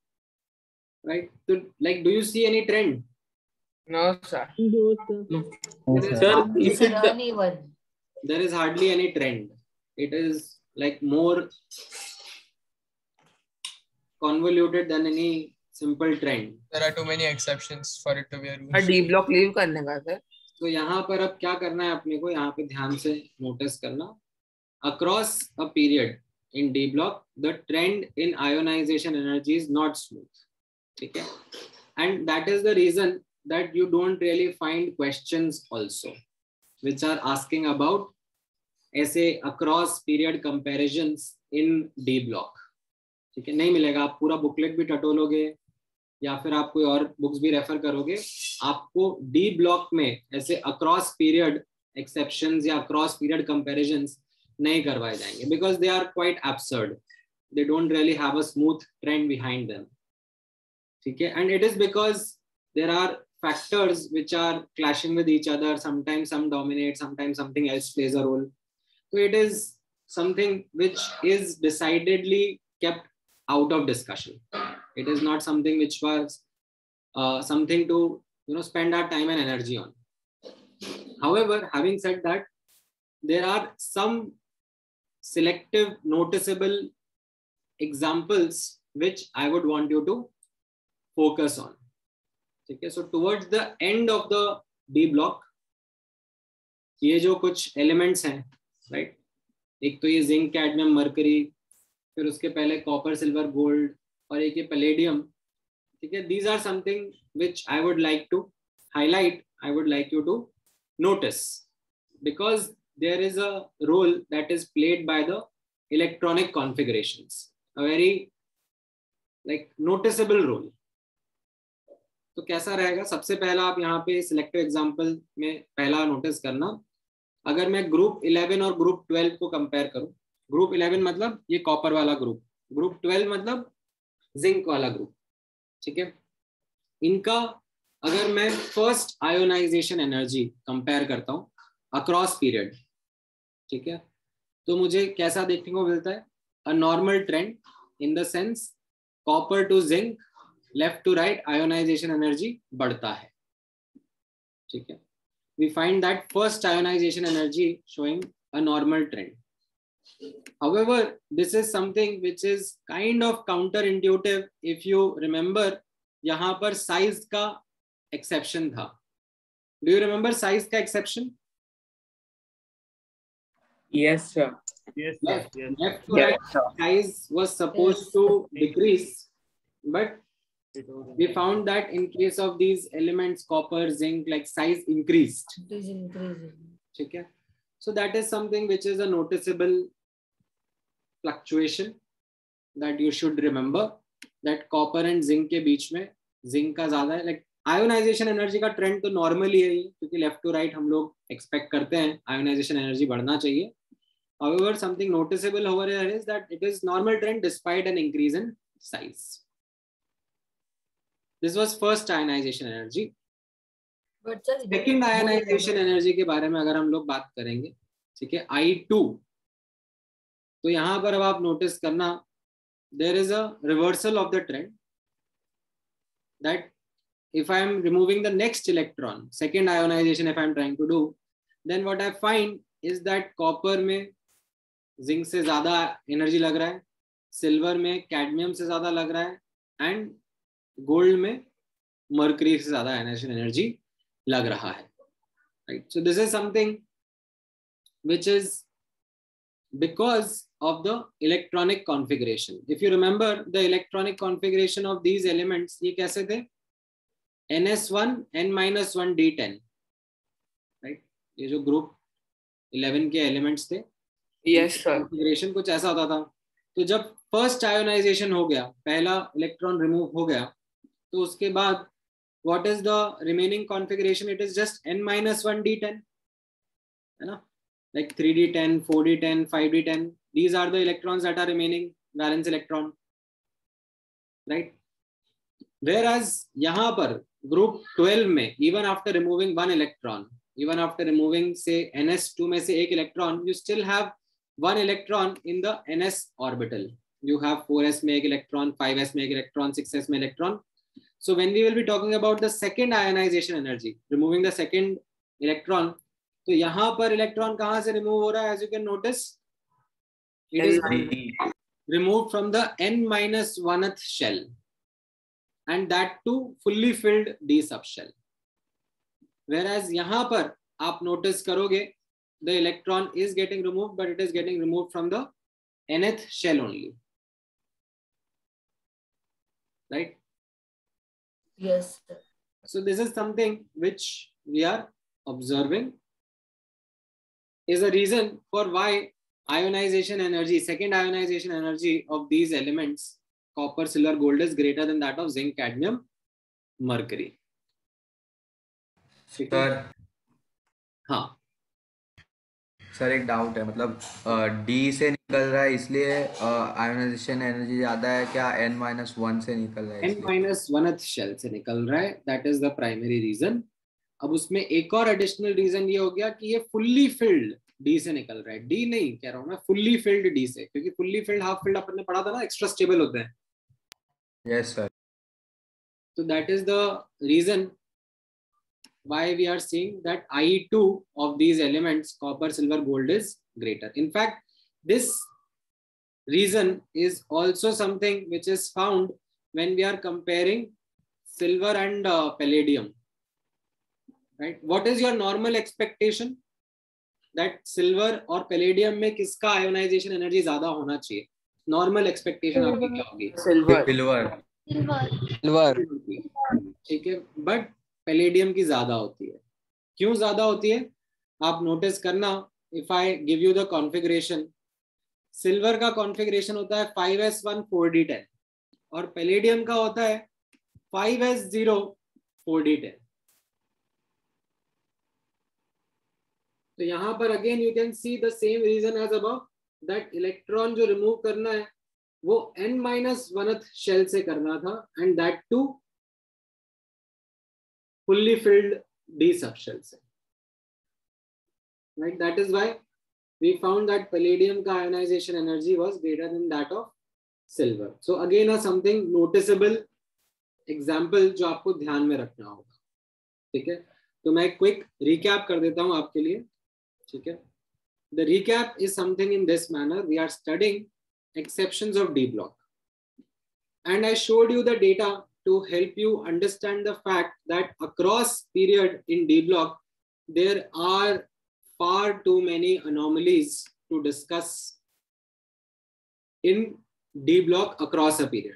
राइट? तो like do you see any trend?
No, sir.
There is hardly any trend. It is like more convoluted than any simple trend.
There are too many exceptions for it to be a rule.
D block leave करने का sir.
तो यहाँ पर अब क्या करना है अपने को, यहाँ पे ध्यान से नोटिस करना, across a period in D block the trend in ionization energy is not smooth. ठीक है? And that is the reason that you don't really find questions also which are asking about ऐसे across period comparisons in D block. ठीक है? नहीं मिलेगा. आप पूरा booklet भी टटोलोगे या फिर आप कोई और बुक्स भी रेफर करोगे, आपको डी ब्लॉक में ऐसे अक्रॉस पीरियड एक्सेप्शंस या अक्रॉस पीरियड कंपैरिजंस नहीं करवाए जाएंगे, because they are quite absurd, they don't really have a smooth trend behind them. ठीक है? And it is because there are factors which are clashing with each other, sometimes some dominate, sometimes something else plays a role. So it is something which is decidedly kept out of discussion. It is not something which was something to spend our time and energy on. However, having said that, there are some selective noticeable examples which I would want you to focus on. Okay, so towards the end of the D block, ये जो कुछ elements हैं, right? एक तो ये zinc, cadmium, mercury, फिर उसके पहले कॉपर, सिल्वर, गोल्ड, और एक ये पैलेडियम. ठीक है? These are something which I would like to highlight, I would like you to notice, because there is a role that is played by the electronic configurations, a very like noticeable role. तो कैसा रहेगा? सबसे पहला आप यहाँ पे selective example में पहला नोटिस करना, अगर मैं ग्रुप 11 और ग्रुप 12 को कंपेयर करूं, ग्रुप 11 मतलब ये कॉपर वाला ग्रुप, ग्रुप 12 मतलब जिंक वाला ग्रुप. ठीक है? इनका अगर मैं फर्स्ट आयोनाइजेशन एनर्जी कंपेयर करता हूं अक्रॉस पीरियड, ठीक है, तो मुझे कैसा देखने को मिलता है? A normal trend in the sense copper to zinc, left to right ionisation energy बढ़ता है. ठीक है? We find that first ionization energy showing a normal trend. However, this is something which is kind of counterintuitive. If you remember, यहाँ पर size का exception था. Do you remember size का exception?
Yes, sir.
Yes,
Left
yes.
to right size was supposed to decrease, but we found that in case of these elements, copper, zinc, like size increased. ठीक है? So that is something which is a noticeable fluctuation that you should remember, that copper and zinc के बीच में zinc का ज्यादा है. like ionization energy का trend तो normally है, क्योंकि left to right हम लोग expect करते हैं ionization energy बढ़ना चाहिए. However, something noticeable over here is that it is normal trend despite an increase in size. This was first ionization energy. Second ionization energy के बारे में अगर हम लोग बात करेंगे, ठीक है, I2, तो यहाँ पर अब आप नोटिस करना, there is a reversal of the trend, that if I am removing the next electron, second ionization if I am trying to do, then what I find is that copper में zinc से ज्यादा energy लग रहा है, silver में cadmium से ज्यादा लग रहा है, एंड गोल्ड में मर्करी से ज्यादा आयोनाइजेशन एनर्जी लग रहा है. Right? So this is something which is because of the electronic configuration. If you remember the electronic configuration of these elements, ये कैसे थे? NS1 N-1 D10. राइट? ये जो ग्रुप 11 के एलिमेंट्स थे,
Yes, sir.
कॉन्फ़िगरेशन कुछ ऐसा होता था. तो जब फर्स्ट आयोनाइजेशन हो गया, पहला इलेक्ट्रॉन रिमूव हो गया, तो उसके बाद what is the remaining configuration? It is just n-1 d10, है ना? Like 3d10, 4d10, 5d10. These are the electrons that are remaining, valence electron, right? Whereas यहाँ पर group 12 में, even after removing one electron, even after removing say ns2 में से एक electron, you still have one electron in the ns orbital. You have 4s में एक electron, 5s में एक electron, 6s में electron. So when we will be talking about the second ionization energy, removing the second electron, तो यहाँ पर electron कहाँ से remove हो रहा है? As you can notice, it is removed from the n-1th shell, and that too fully filled d subshell. Whereas यहाँ पर आप notice करोगे, the electron is getting removed, but it is getting removed from the nth shell only, right?
Yes.
So this is something which we are observing is a reason for why ionization energy, second ionization energy of these elements, copper, silver, gold, is greater than that of zinc, cadmium, mercury.
Sir
हाँ
sir एक doubt है, मतलब D से निकल रहा है इसलिए ionisation energy ज्यादा है क्या? n-1 से निकल रहा है
n-1th शेल से निकल रहा है, that is the primary reason. अब उसमें एक और एडिशनल रीजन ये हो गया कि ये फुल्ली फिल्ड डी से निकल रहा है. डी नहीं कह रहा हूं मैं, फुल्ली फिल्ड डी से, क्योंकि फुल्ली फिल्ड, हाफ फिल्ड अपन ने पढ़ा था ना, एक्स्ट्रा स्टेबल होते हैं.
Yes sir.
So that is the reason why we are seeing that IE2 of these elements, copper, silver, gold, is greater. In fact, this reason is also something which is found when we are comparing silver and palladium. Right? What is your normal expectation? That silver और palladium में किसका ionization energy ज़्यादा होना चाहिए? Normal expectation आपकी क्या होगी?
Silver.
ठीक है, बट पैलेडियम की ज्यादा होती है. क्यों ज्यादा होती है? आप नोटिस करना, if I give you the configuration, silver का कॉन्फ़िगरेशन होता है 5s1 4d10 और पैलेडियम का होता है 5s0 4d10. तो यहां पर again you can see the same reason as above, that electron जो रिमूव करना है वो n-1th शेल से करना था, and that to fully filled d subshell से. Right? That is why we found that palladium का ionization energy was greater than that of silver. So again a something noticeable example जो आपको ध्यान में रखना होगा. ठीक है, तो मैं क्विक recap कर देता हूँ आपके लिए. ठीक है, the recap is something in this manner. We are studying exceptions of D block, and I showed you the data to help you understand the fact that across period in D block, there are far too many anomalies to discuss in D block across a period.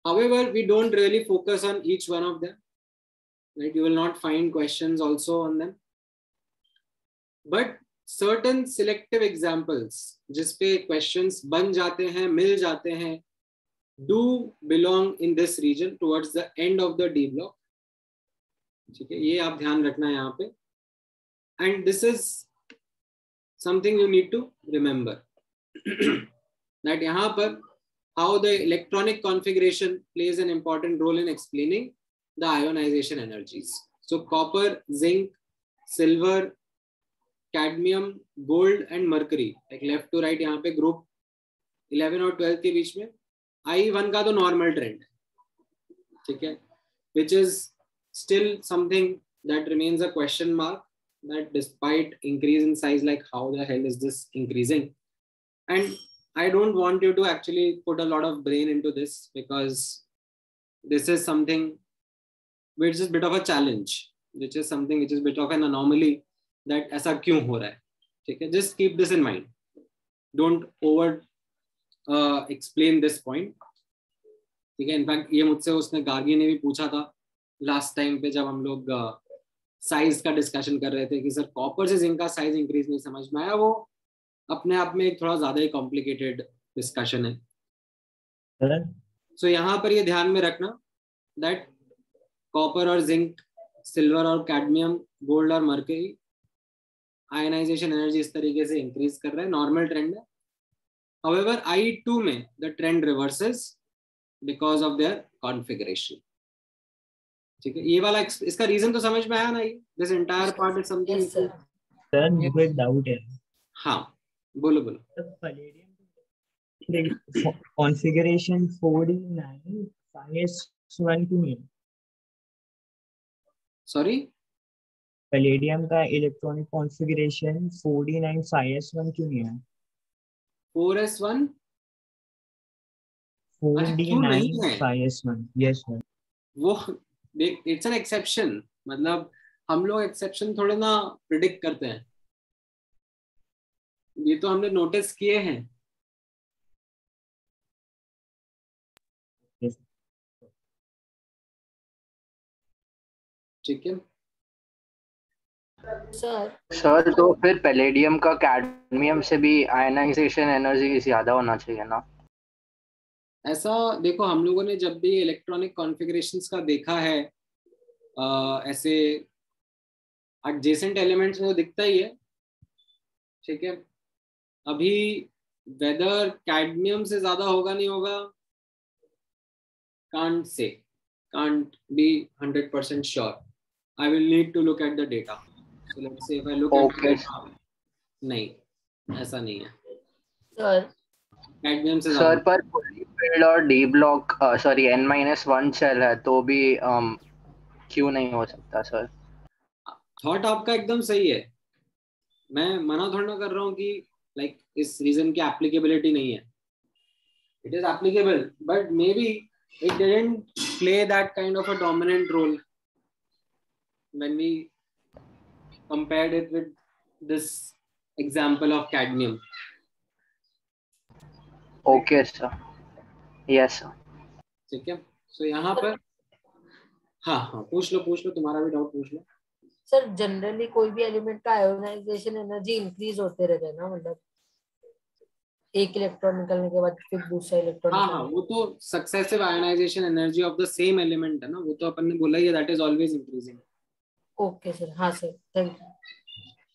However, we don't really focus on each one of them. Right? You will not find questions also on them. But certain selective examples, जिस पे questions बन जाते हैं, मिल जाते हैं, do belong in this region towards the end of the D block. ठीक है, ये आप ध्यान रखना है यहाँ पे. And this is something you need to remember that यहाँ पर how the electronic configuration plays an important role in explaining the ionization energies. So copper, zinc, silver, cadmium, gold and mercury, like left to right यहाँ पे group 11 और 12 के बीच में I1 का तो नॉर्मल ट्रेंड है. ठीक है, which is still something that remains a question mark, that despite increase in size, like how the hell is this increasing? And I don't want you to actually put a lot of brain into this, because this is something which is a bit of a challenge, which is something which is a bit of an anomaly, that ऐसा क्यों हो रहा है. ठीक है, just keep this in mind. Don't over explain this point. ठीक है, in fact ये मुझसे उसने गार्गी ने भी पूछा था लास्ट टाइम पे, जब हम लोग साइज का डिस्कशन कर रहे थे कि सर कॉपर से जिंक का साइज इंक्रीज नहीं समझ में आया. वो अपने आप में एक थोड़ा ज्यादा ही कॉम्प्लिकेटेड डिस्कशन है. सो यहाँ पर ये ध्यान में रखना दैट कॉपर और जिंक, सिल्वर और कैडमियम, गोल्ड और मर्करी, आयनाइजेशन एनर्जी इस तरीके से इंक्रीज कर रहा है, नॉर्मल ट्रेंड है. However, I2 में the trend reverses because of their configuration. ठीक है, ये वाला इसका रीजन तो समझ में आया ना? ये this entire part is something.
Sir मुझे एक डाउट है.
हाँ बोलो बोलो.
पैलेडियम कॉन्फ़िगरेशन 4D9 क्यों है?
सॉरी,
पैलेडियम का इलेक्ट्रॉनिक कॉन्फ़िगरेशन 4D9 क्यों नहीं है?
4s1
4D9 yes sir.
वो इट्स एन एक्सेप्शन. मतलब हम लोग एक्सेप्शन थोड़े ना प्रिडिक्ट करते हैं, ये तो हमने नोटिस किए हैं. ठीक है
सर तो फिर पैलेडियम का कैडमियम से भी आयनाइजेशन एनर्जी ज्यादा होना चाहिए ना?
ऐसा देखो, हम लोगों ने जब भी इलेक्ट्रॉनिक कॉन्फ़िगरेशंस का देखा है, ऐसे एडजेसेंट एलिमेंट्स में तो दिखता ही है. ठीक है, अभी वेदर कैडमियम से ज्यादा होगा नहीं होगा, can't say, can't be 100% sure. I will need to look at the data. So let's say if I look at data, नहीं ऐसा नहीं है कैडमियम से
सर. पर फील्ड और D block sorry n-1 shell है तो भी क्यों नहीं हो सकता सर?
थॉट आपका एकदम सही है. मैं मना थोड़ा ना कर रहा हूँ कि लाइक इस रीजन की एप्लीकेबिलिटी नहीं है. It is applicable, but may be it didn't play that kind of a dominant role when we compared it with this example of cadmium.
Okay sir. Yes sir.
ठीक है, सो यहाँ पर हाँ पूछ लो, तुम्हारा भी डाउट पूछ लो.
सर जनरली कोई भी एलिमेंट का आयोनाइजेशन एनर्जी इंक्रीज होते रहता है ना, मतलब एक इलेक्ट्रॉन निकलने के बाद फिर दूसरा इलेक्ट्रॉन.
हाँ, वो तो successive ionisation energy of the same element है ना, वो तो अपन ने बोला ही है, that is always increasing.
Okay sir. हाँ सर, थैंक यू.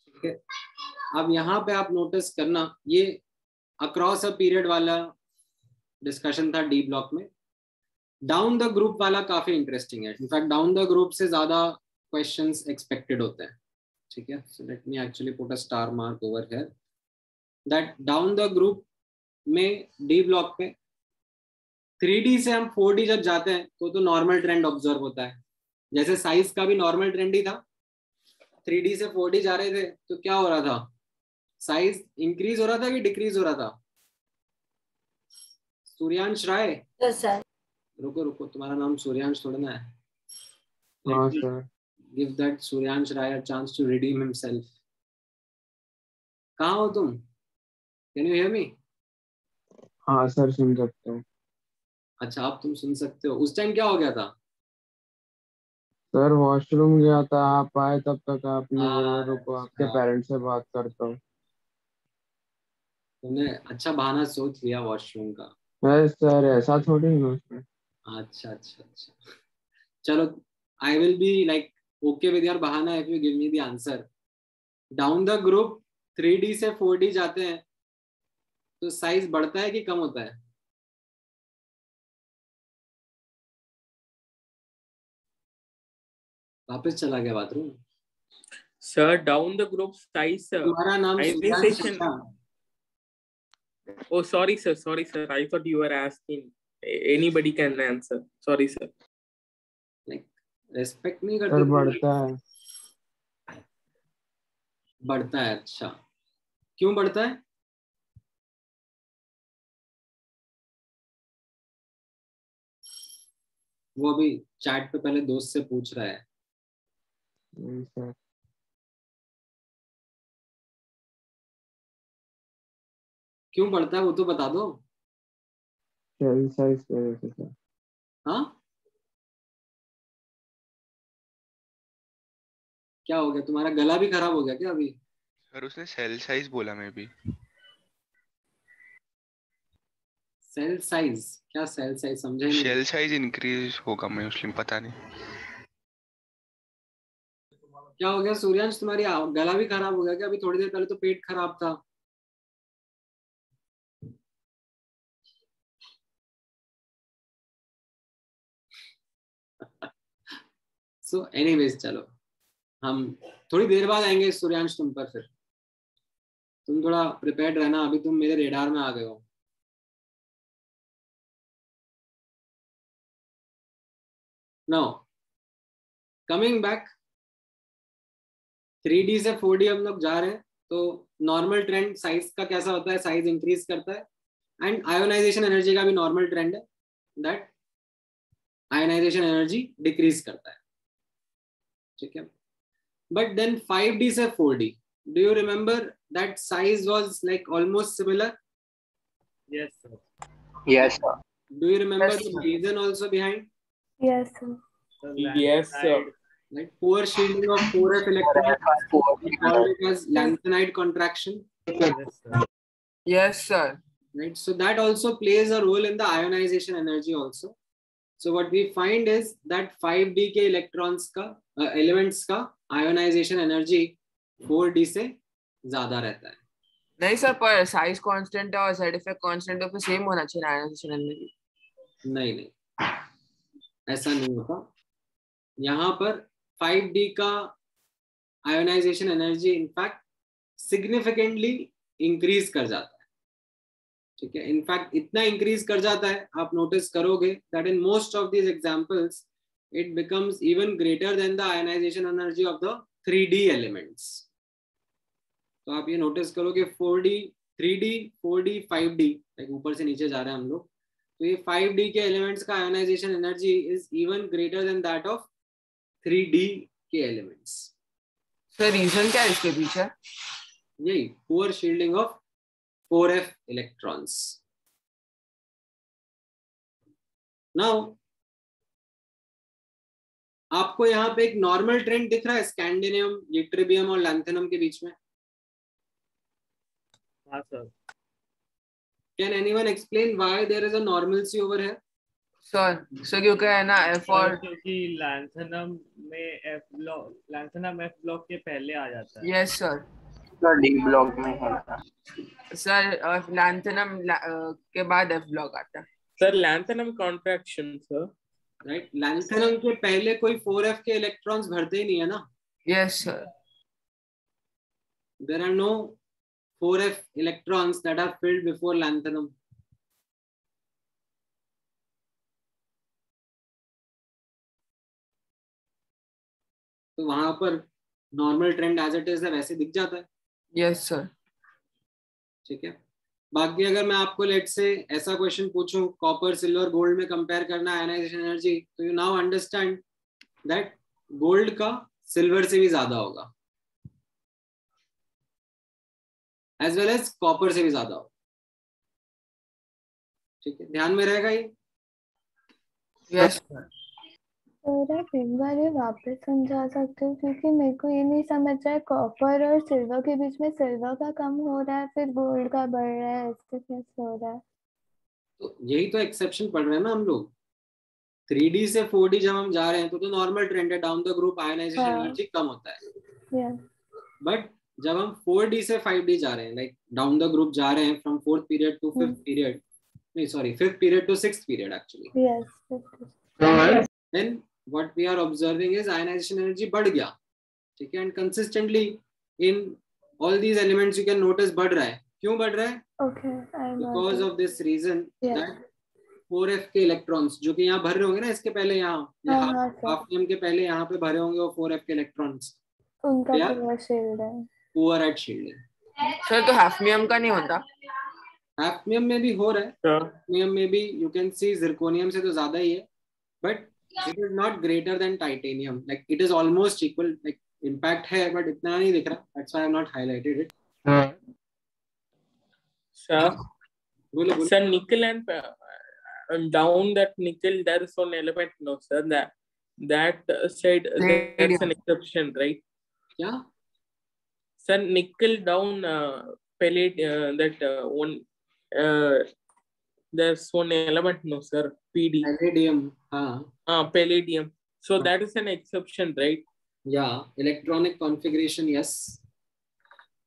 ठीक है, अब यहाँ पे आप नोटिस करना, ये अक्रॉस अ पीरियड वाला डिस्कशन था डी ब्लॉक में. डाउन द ग्रुप वाला काफी इंटरेस्टिंग है. इनफैक्ट डाउन द ग्रुप से ज्यादा क्वेश्चंस एक्सपेक्टेड होते हैं. ठीक है, so let me actually put a star mark over here that down the group में डी ब्लॉक पे 3D से हम 4D जब जाते हैं तो नॉर्मल ट्रेंड ऑब्जर्व होता है. जैसे साइज का भी नॉर्मल ट्रेंड ही था. 3D से 4D जा रहे थे तो क्या हो रहा था? साइज इंक्रीज हो रहा था कि डिक्रीज हो रहा था? सूर्यांश राय. रुको, तुम्हारा नाम सूर्यांश थोड़ा ना है.
हाँ sir.
Give that Suryansh Rai a chance to redeem himself. कहाँ हो तुम? Can you hear me?
हाँ सर, सुन सकते हो.
अच्छा, आप तुम सुन सकते हो. उस टाइम क्या हो गया था?
सर वॉशरूम गया था, आप आए तब तक आपने बोला रुको आपके पेरेंट्स से बात करता हूँ.
तुमने अच्छा बहाना सोच लिया वॉशरूम का.
सर ऐसा थोड़ी ना.
अच्छा, चलो, I will be like okay with your बहाना if you give me the answer. Down the group 3D से 4D जाते हैं तो साइज बढ़ता है कि कम होता है? वापस चला गया bathroom.
Sir down the group size
तुम्हारा नाम
ionization. Oh, sorry sir. I thought you were asking. Anybody can answer. Sorry sir.
Like respect नहीं करते.
सर बढ़ता है.
बढ़ता है. अच्छा, क्यों बढ़ता है? वो अभी चैट पे पहले दोस्त से पूछ रहा है.
सर
क्यों बढ़ता है वो तो बता दो.
शेल साइज की वजह से सर.
हाँ, क्या हो गया? तुम्हारा गला भी खराब हो गया क्या अभी?
सर उसने सेल साइज बोला. मैं भी
सेल साइज? क्या सेल साइज समझे नहीं.
शेल साइज इंक्रीज होगा मोस्टली, पता नहीं.
क्या हो गया सूर्यांश, तुम्हारी गला भी खराब हो गया क्या? अभी थोड़ी देर पहले तो पेट खराब था। सो एनीवेज चलो हम थोड़ी देर बाद आएंगे सूर्यांश तुम पर। फिर तुम थोड़ा प्रिपेयर्ड रहना, अभी तुम मेरे रेडार में आ गए हो। नाउ कमिंग बैक, 3D से 4D हम लोग जा रहे हैं। तो नॉर्मल ट्रेंड साइज का कैसा होता है? साइज इंक्रीज करता है। एंड आयोनाइजेशन एनर्जी का भी नॉर्मल ट्रेंड है दैट आयोनाइजेशन एनर्जी डिक्रीज करता है। ठीक है, बट देन 5D से 4D, do you remember that size was like almost similar?
Yes, sir.
Yes, sir.
Do you remember
Yes,
the
sir.
reason also behind?
Yes, sir.
Yes, sir.
Like poor shielding of 4f electrons, we call it as lanthanide contraction.
Yes, sir.
Yes, sir.
Right, so that also plays a role in the ionization energy also. So what we find is that 5D के electrons का elements का ionization energy 4D से ज्यादा रहता है।
नहीं sir, पर size constant है और साइड इफेक्ट कांस्टेंट है, तो सेम होना चाहिए आयोनाइजेशन एनर्जी।
नहीं, ऐसा नहीं होता। यहाँ पर 5D का ionisation energy in fact significantly increase कर जाता है। ठीक है, इनफैक्ट इतना इंक्रीज कर जाता है, आप नोटिस करोगे that in most of these examples it becomes even greater than the ionisation energy of the 3D elements. तो आप ये नोटिस करोगे 4D, 3D, 4D, 5D, like ऊपर से नीचे जा रहे हैं हम लोग, तो ये 5D के एलिमेंट्स का ionisation energy is even greater than that of 3D के एलिमेंट्स।
सर रीजन क्या है इसके पीछे?
यही poor shielding of 4f electrons. Now, आपको यहाँ पे एक नॉर्मल ट्रेंड दिख रहा है स्कैंडिनियम, यूट्रिबियम और लैंथेनम के बीच में?
हाँ sir.
Can anyone explain why there is a normalcy over here?
Sir क्योंकि है ना एफ और
क्योंकि लैंथेनम में F block, lanthanum F block के पहले आ जाता है।
Yes sir.
डी ब्लॉक में है
सर लैंथेनम के बाद एफ ब्लॉक आता है।
Sir lanthanum contraction sir.
Right, lanthanum के पहले कोई 4f के इलेक्ट्रॉन्स भरते ही नहीं है ना?
Yes sir.
There are no 4f electrons that are filled before lanthanum. तो वहां पर normal trend as it is है वैसे दिख जाता है।
Yes sir.
ठीक है, बाकी अगर मैं आपको लेट से ऐसा क्वेश्चन पूछूं कॉपर सिल्वर गोल्ड में कंपेयर करना आयोनाइजेशन एनर्जी, तो you now understand that gold का सिल्वर से भी ज्यादा होगा एज वेल एज कॉपर से भी ज्यादा होगा। ठीक है, ध्यान में रहेगा ये?
Yes sir.
और आप एक बार ये वापस समझा सकते हो, क्योंकि मेरे को ये नहीं समझ रहा है कॉपर और सिल्वर के बीच में सिल्वर का कम हो रहा है फिर गोल्ड का बढ़ रहा है, ऐसे कैसे हो रहा है?
तो यही तो एक्सेप्शन पढ़ रहे हैं ना हम लोग। 3D से 4D जब हम जा रहे हैं तो नॉर्मल ट्रेंड है, down the group ionization energy कम होता है। बट जब हम 4D से 5D जा रहे हैं, लाइक डाउन द ग्रुप जा रहे हैं from 4th period to 5th period, नहीं sorry 5th period to 6th period actually, then what we are observing is ionization energy बढ़ गया। ठीक है, and consistently in all these elements you can notice बढ़ रहा है। क्यों बढ़ रहा है? Because of this reason that 4f के इलेक्ट्रॉन्स जो कि यहाँ भर रहे होंगे ना, इसके पहले यहाँ हाफनियम के पहले यहाँ पे भरे होंगे वो 4f के इलेक्ट्रॉन्स,
उनका पुअर शील्ड है,
पुअर एट शील्डिंग।
सर तो हाफनियम का नहीं होता?
हाफनियम में भी हो रहा है, हाफनियम में भी यू कैन सी जिरकोनियम से तो ज्यादा ही है, but it is not greater than titanium, like it is almost equal, like impact है but इतना नहीं दिख रहा, that's why I have not highlighted it.
Sir, nickel and down that nickel there is one element, no sir, that said that's an exception, right?
Yeah,
sir, nickel down palladium, that one there's one element, no sir, PD.
Palladium,
palladium. So that is an exception, right?
Yeah, electronic configuration, yes.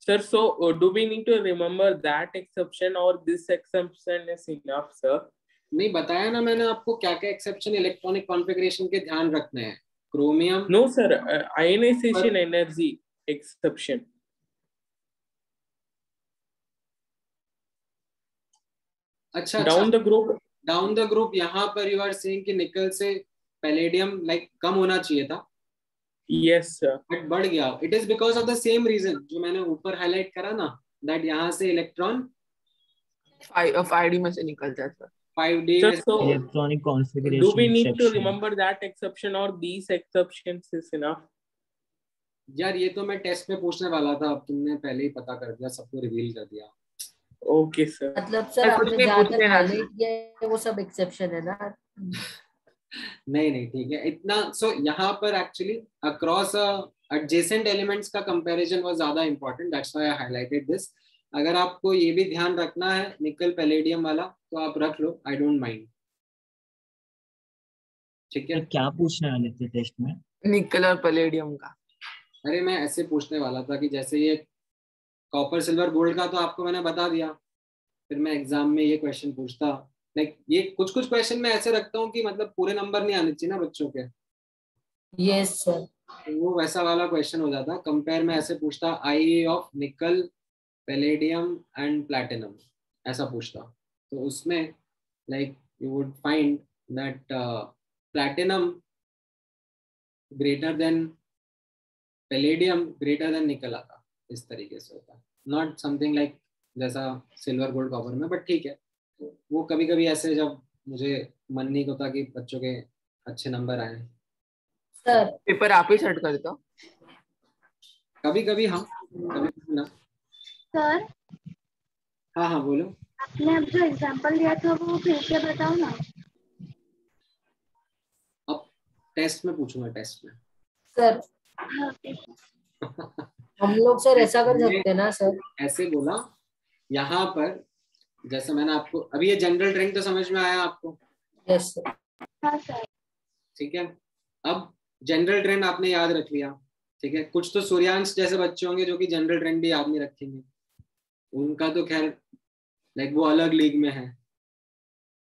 Sir, so do we need to remember that exception or this exception is enough, sir?
नहीं बताया ना मैंने आपको क्या क्या exception electronic configuration के ध्यान रखने हैं. Chromium.
No, sir. Ionization energy exception.
अच्छा. डाउन द ग्रुप यहाँ पर यू आर सेइंग कि निकल से पैलेडियम लाइक कम होना चाहिए था.
Yes, sir.
बट बढ़ गया. It is because of the same reason जो मैंने ऊपर हाईलाइट करा ना, दैट यहाँ से इलेक्ट्रॉन
5D में से निकलता है सर.
5D
Sir,
में.
so
Electronic configuration
do we need to
exception.
remember that exception or these exceptions is enough?
यार ये तो मैं टेस्ट में पूछने वाला था, अब तुमने पहले ही पता कर दिया, सबको रिवील कर दिया.
Okay, sir.
मतलब सर आपने जहाँ तक हाईलाइट किया है वो सब एक्सेप्शन है ना.
नहीं ठीक है इतना. सो यहाँ पर एक्चुअली अक्रॉस एडजेसेंट एलिमेंट्स का कंपैरिजन वाज ज्यादा important. That's why I highlighted this. अगर आपको ये भी ध्यान रखना है निकल पैलेडियम वाला तो आप रख लो, आई डोंट माइंड. ठीक है.
क्या पूछने वाले थे टेस्ट में?
निकल और पैलेडियम का.
अरे मैं ऐसे पूछने वाला था कि जैसे ये कॉपर सिल्वर गोल्ड का तो आपको मैंने बता दिया, फिर मैं एग्जाम में ये क्वेश्चन पूछता. लाइक ये कुछ क्वेश्चन मैं ऐसे रखता हूँ कि मतलब पूरे नंबर नहीं आने चाहिए ना बच्चों के.
Yes sir.
वो वैसा वाला क्वेश्चन हो जाता. कंपेयर में ऐसे पूछता IE of nickel palladium and platinum, ऐसा पूछता. तो उसमें like you would find that platinum greater than palladium greater than nickel आता. इस तरीके से होता. नॉट समथिंग लाइक जैसा सिल्वर गोल्ड कॉपर में, बट ठीक है. वो कभी कभी ऐसे जब मुझे मन नहीं होता कि बच्चों के अच्छे नंबर आए.
सर
पेपर आप ही सेट करते हो?
कभी कभी हाँ, कभी कभी ना.
सर
हाँ बोलो.
आपने अब जो एग्जांपल दिया था वो फिर से बताओ ना.
अब टेस्ट में पूछूंगा, टेस्ट में.
सर हम लोग सर ऐसा कर सकते हैं ना सर.
ऐसे बोला यहाँ पर, जैसे मैंने आपको अभी ये जनरल ट्रेंड तो समझ में आया आपको?
Yes sir.
हाँ सर.
ठीक है. अब जनरल ट्रेंड आपने याद रख लिया. ठीक है. कुछ तो सूर्यांश जैसे बच्चे होंगे जो कि जनरल ट्रेंड भी याद नहीं रखेंगे. उनका तो खैर लाइक वो अलग लीग में है,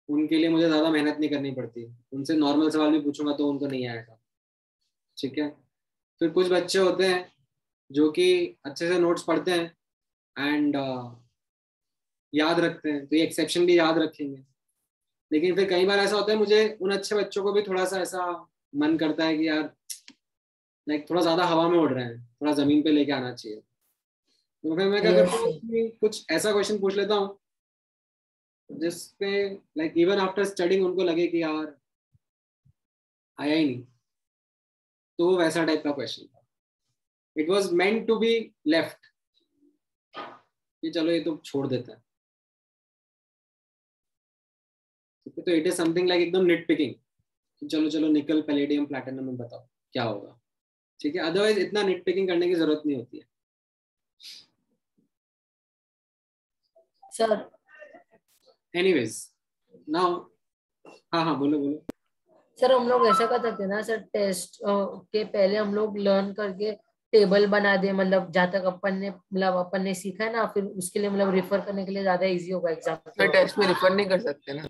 उनके लिए मुझे ज्यादा मेहनत नहीं करनी पड़ती. उनसे नॉर्मल सवाल भी पूछूंगा तो उनको नहीं आएगा. ठीक है. फिर कुछ बच्चे होते हैं जो कि अच्छे से नोट्स पढ़ते हैं एंड याद रखते हैं, तो ये एक्सेप्शन भी याद रखेंगे. लेकिन फिर कई बार ऐसा होता है मुझे उन अच्छे बच्चों को भी थोड़ा सा ऐसा मन करता है कि यार लाइक थोड़ा ज्यादा हवा में उड़ रहे हैं, थोड़ा जमीन पे लेके आना चाहिए. तो फिर मैं क्या करता हूँ कि कुछ ऐसा क्वेश्चन पूछ लेता हूँ जिसपे लाइक इवन आफ्टर स्टडिंग उनको लगे कि यार आया ही नहीं. तो वैसा टाइप का क्वेश्चन था. It was meant to be left कि चलो ये तो छोड़ देते हैं. तो इट इज समथिंग लाइक एकदम निट पिकिंग. चलो निकल पैलेडियम प्लैटिनम में बताओ क्या होगा. ठीक है. अदरवाइज इतना निट पिकिंग करने की जरूरत नहीं होती है.
Sir
anyways now. हाँ बोलो.
सर हम लोग ऐसा कर सकते हैं ना सर, टेस्ट के पहले हम लोग लर्न करके टेबल बना दे, मतलब जहाँ तक अपन ने सीखा है ना, फिर उसके लिए मतलब रेफर करने के लिए ज्यादा इजी होगा एग्जाम.
सर टेस्ट में रेफर नहीं कर सकते ना?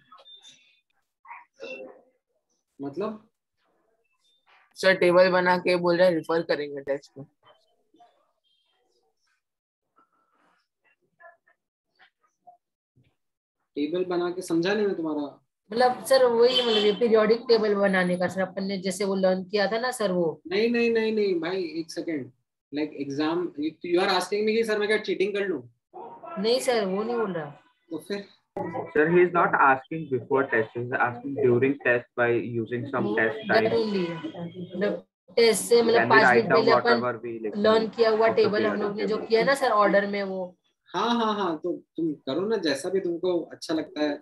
मतलब
सर टेबल बना के बोल रहे हैं रेफर करेंगे टेस्ट में.
टेबल बना के समझा नहीं मैं तुम्हारा.
मतलब सर वही मतलब ये पीरियोडिक टेबल बनाने का सर, अपन ने जैसे वो लर्न किया था ना सर वो.
नहीं भाई एक second. Like exam you are asking me कि सर मैं क्या चीटिंग कर लूं?
नहीं सर वो नहीं बोल रहा.
तो फिर
Sir, he is not asking before test. He is asking during test by using some test time.
मतलब टेस्ट से मतलब
Can we
5
write
minute
down
पहले
whatever
upon
we like
learn किया हुआ
of the
टेबल हम लोग
periodic
ने जो
table?
किया ना सर ऑर्डर में वो.
हाँ तो तुम करो ना जैसा भी तुमको अच्छा लगता है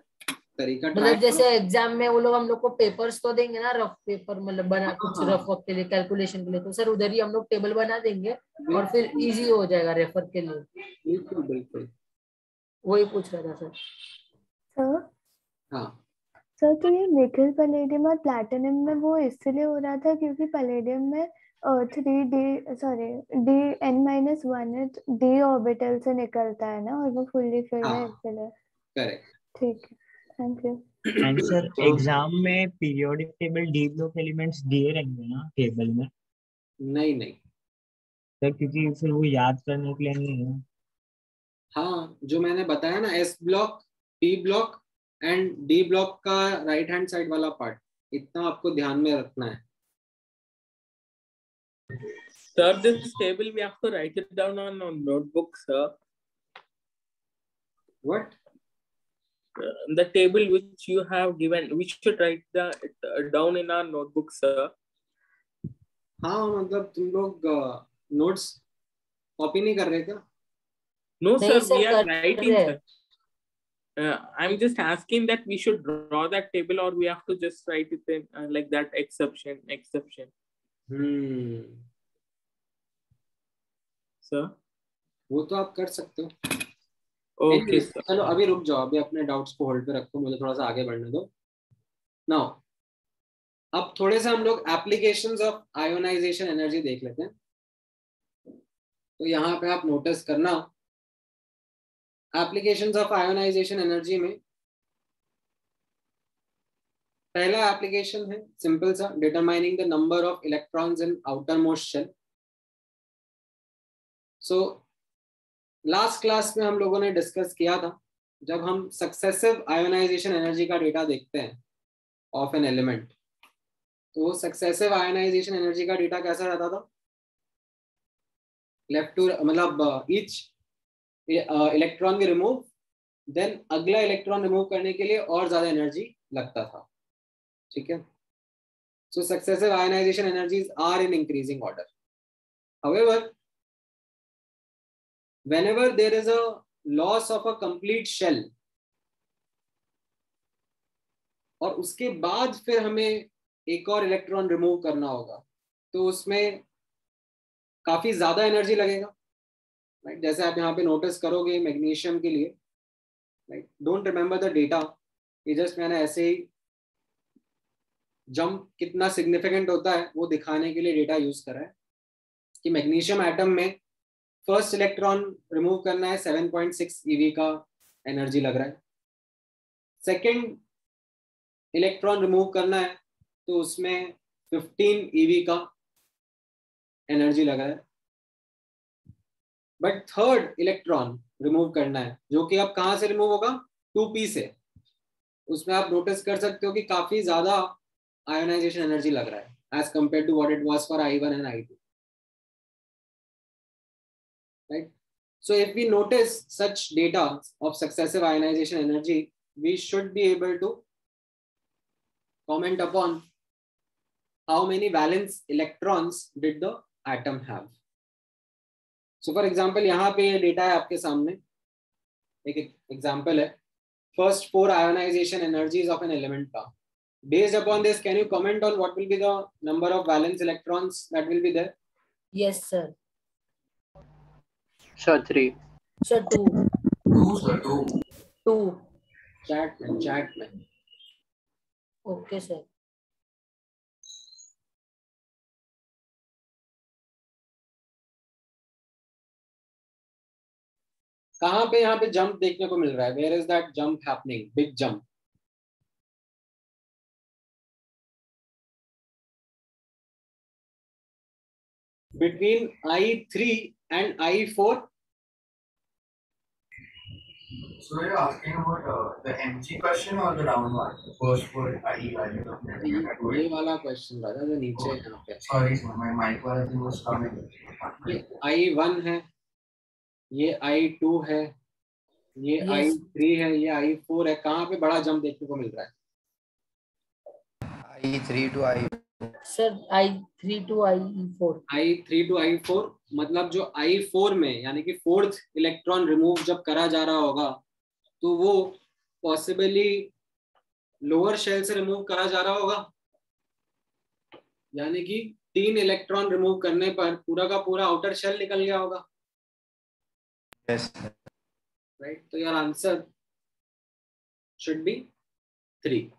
तरीका.
मतलब जैसे एग्जाम में वो लोग हम लोग को पेपर्स तो देंगे ना, रफ पेपर मतलब बना कुछ रफ वर्क के लिए कैलकुलेशन के लिए, तो सर उधर ही हम लोग टेबल बना देंगे और फिर इजी हो जाएगा रेफर के लिए.
बिल्कुल
वही पूछ रहा था सर.
सर
हाँ
सर तो ये निकल पैलेडियम और प्लैटिनम में वो इसलिए हो रहा था क्योंकि पैलेडियम में डी n-1 डी ऑर्बिटल से निकलता है ना, और वो फुल्ली फिल्ड है इसलिए।
करेक्ट।
ठीक है, thank you.
And sir exam में periodic table D block elements दिए रहेंगे ना टेबल में?
नहीं
सर क्योंकि फिर वो याद करने के लिए नहीं है।
हाँ, जो मैंने बताया ना, S block, P block and D block का राइट हैंड साइड वाला पार्ट, इतना आपको ध्यान में रखना है।
Sir, this table we have to write it down on notebook, sir.
What?
The table which you have given, we should write down in our notebook, sir.
हाँ, मतलब तुम लोग नोट्स कॉपी नहीं कर रहे क्या?
No, sir, we are writing, sir. I'm just asking that we should draw that table, or we have to just write it in like that, exception. Sir?
वो तो आप कर सकते हो।
Okay, sir.
चलो अभी रुक जाओ, अभी अपने डाउट्स को होल्ड पे रखो, मुझे थोड़ा सा आगे बढ़ने दो। नाउ अब थोड़े से हम लोग एप्लीकेशंस ऑफ आयोनाइजेशन एनर्जी देख लेते हैं। तो यहाँ पे आप नोटिस करना, एप्लीकेशंस ऑफ आयोनाइजेशन एनर्जी में पहला एप्लीकेशन है सिंपल सा, determining the number of electrons in outermost shell. So last class में हम लोगों ने डिस्कस किया था, जब हम सक्सेसिव आयोनाइजेशन एनर्जी का डेटा देखते हैं ऑफ एन एलिमेंट, तो सक्सेसिव आयोनाइजेशन एनर्जी का डेटा कैसा रहता था? लेफ्ट टू, मतलब ईच इलेक्ट्रॉन भी रिमूव, देन अगला इलेक्ट्रॉन रिमूव करने के लिए और ज्यादा एनर्जी लगता था। ठीक है, so successive ionisation energies are in increasing order. However, whenever there is a loss of a complete shell, और उसके बाद फिर हमें एक और इलेक्ट्रॉन रिमूव करना होगा, तो उसमें काफी ज्यादा एनर्जी लगेगा, राइट? जैसे आप यहाँ पे नोटिस करोगे मैग्नीशियम के लिए, right? Don't remember the data, ये जस्ट मैंने ऐसे ही जंप कितना सिग्निफिकेंट होता है वो दिखाने के लिए डेटा यूज करा है कि मैग्नीशियम एटम में फर्स्ट इलेक्ट्रॉन रिमूव करना है 7.6 EV का एनर्जी लग रहा है, सेकेंड इलेक्ट्रॉन रिमूव करना है तो उसमें 15 EV का एनर्जी लग रहा है, बट थर्ड इलेक्ट्रॉन रिमूव करना है जो कि अब कहाँ से रिमूव होगा? 2p से, उसमें आप नोटिस कर सकते हो कि काफी ज्यादा आयोनाइजेशन एनर्जी लग रहा है as compare to what it was for I1 and I2, right? So if we notice such data of successive ionization energy, we should be able to comment upon how many valence electrons did the atom have. So for example, यहाँ पे ये data है आपके सामने, एक example है, first 4 ionization energies of an element का. Based upon this, can you comment on what will be the number of valence electrons that will be there?
Yes, sir.
Sir, 3.
Sir, 2.
2, sir, 2.
2.
Chat में.
Okay, sir.
कहाँ पे यहाँ पे jump देखने को मिल रहा है? Where is that jump happening? Big jump. Between I3 and I4.
So are you asking about the MG question or the round one? The first word IE value.
ये वाला क्वेश्चन था जो नीचे यहाँ पे.
Sorry, sir, my mic was coming.
ये I1 है, ये I2 है, ये I3 है, ये I4 है. कहाँ पे बड़ा जंप देखने को मिल रहा है?
I3 to I4.
Sir, I3 to I4.
I3 to I4 मतलब जो I4 में यानी कि फोर्थ इलेक्ट्रॉन रिमूव जब करा जा रहा होगा तो वो पॉसिबली लोअर शेल से रिमूव करा जा रहा होगा, यानी कि 3 इलेक्ट्रॉन रिमूव करने पर पूरा का पूरा आउटर शेल निकल गया होगा.
Yes.
Right? तो your answer should be 3.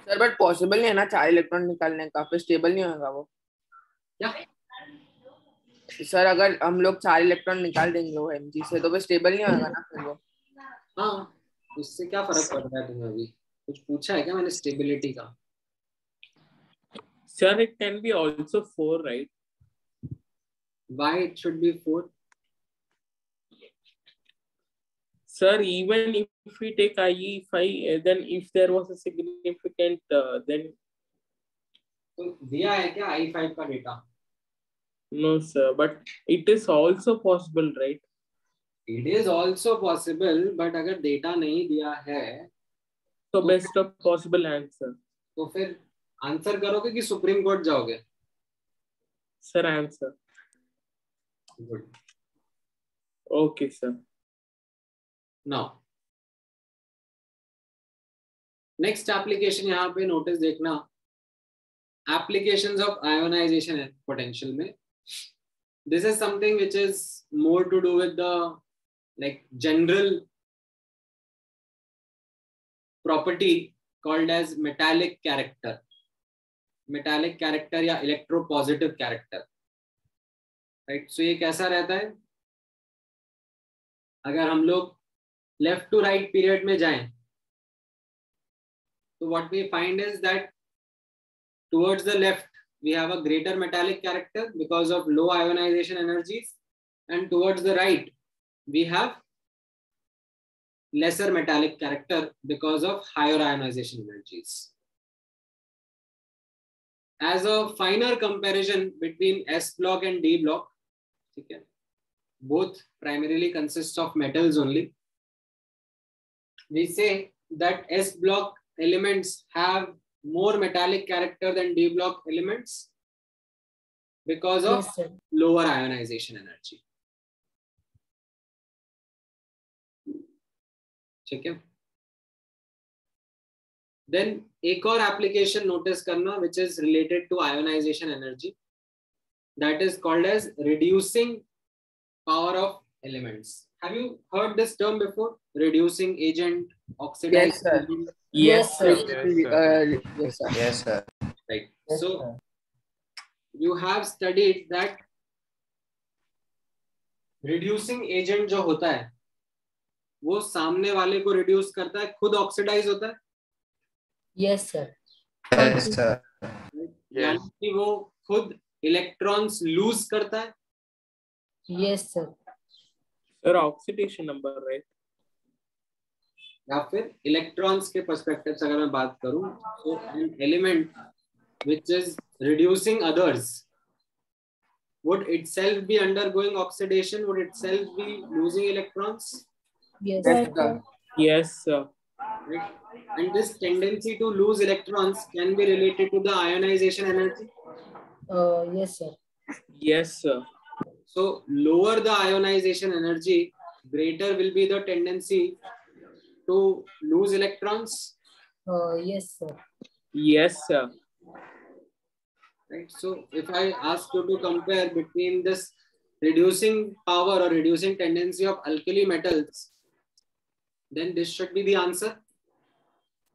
Sir but possible नहीं है ना 4 इलेक्ट्रॉन निकालने का, फिर स्टेबल नहीं होगा वो।
क्या
सर अगर हम लोग 4 इलेक्ट्रॉन निकाल देंगे वो Mg से तो फिर स्टेबल नहीं होगा ना फिर वो।
हाँ, उससे क्या फर्क पड़ रहा है तुम्हें? अभी कुछ पूछा है क्या मैंने स्टेबिलिटी का?
Sir, it can be also 4, right?
Why it should be 4?
Sir, even if we take IE5, then if there was a significant, then
तो दिया है क्या I5 का data?
no, sir. But it is also possible, right?
It is also possible, but अगर data नहीं दिया है
So best of possible answer.
तो फिर आंसर करोगे कि सुप्रीम कोर्ट जाओगे?
Sir, answer.
Good.
Okay, sir.
Now, next application यहाँ पे नोटिस देखना, applications of ionization and potential में. This is something which is more to do with the like general property called as metallic character. Metallic character या electropositive character. Right? So ये कैसा रहता है? अगर हम लोग लेफ्ट टू राइट पीरियड में जाएं तो what we find is that towards the left we have a greater metallic character because of low ionization energies, and towards the right we have lesser metallic character because of higher ionization energies. As a finer comparison between S block and D block, okay, both primarily consist of metals only. We say that S block elements have more metallic character than D block elements because of lower ionization energy. ठीक है? Then एक और application notice करना which is related to ionization energy, that is called as reducing power of elements. Have you heard this term before? Reducing agent, oxidizing
Yes, sir.
agent?
Yes, sir.
Yes, sir. Yes, sir.
Right.
Yes,
So
sir.
you have studied that reducing agent जो होता है वो सामने वाले को reduce करता है, खुद oxidize होता है.
Yes, sir.
Yes, sir.
यानी कि वो खुद electrons lose करता है.
Yes, sir.
Sir, oxidation number, right?
या फिर electrons के perspective से अगर मैं बात करूं तो an element which is reducing others would itself be undergoing oxidation, would itself be losing electrons.
Yes,
sir.
Yes, sir.
Right? And this tendency to lose electrons can be related to the ionization energy.
Yes, sir.
Yes, sir.
So lower the ionization energy, greater will be the tendency to lose electrons.
Yes, sir.
Yes, sir.
Right. So if I ask you to compare between this reducing power or reducing tendency of alkali metals, then this should be the answer.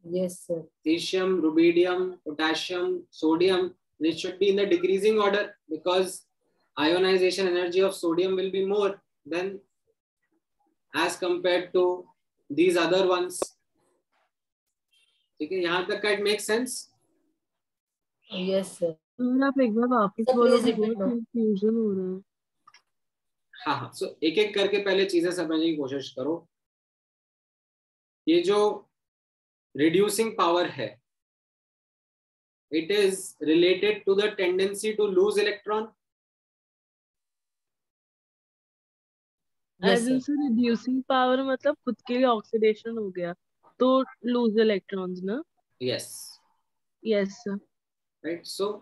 Yes, sir.
Cesium, rubidium, potassium, sodium, this should be in the decreasing order because ionization energy of sodium will be more than as compared to these other ones. ठीक है, यहाँ तक का it makes sense?
Yes, sir.
आप एक बार वापस
Sir,
बोलो,
please repeat, no?
Confusion हो रहा है.
हाँ, so एक एक करके पहले चीजें समझने की कोशिश करो. ये जो reducing power है, it is related to the tendency to lose electron.
Yes,
as in
sir.
Say reducing power मतलब खुद के लिए ऑक्सीडेशन हो गया तो लूज इलेक्ट्रॉन्स ना.
Yes.
Yes sir.
Right. So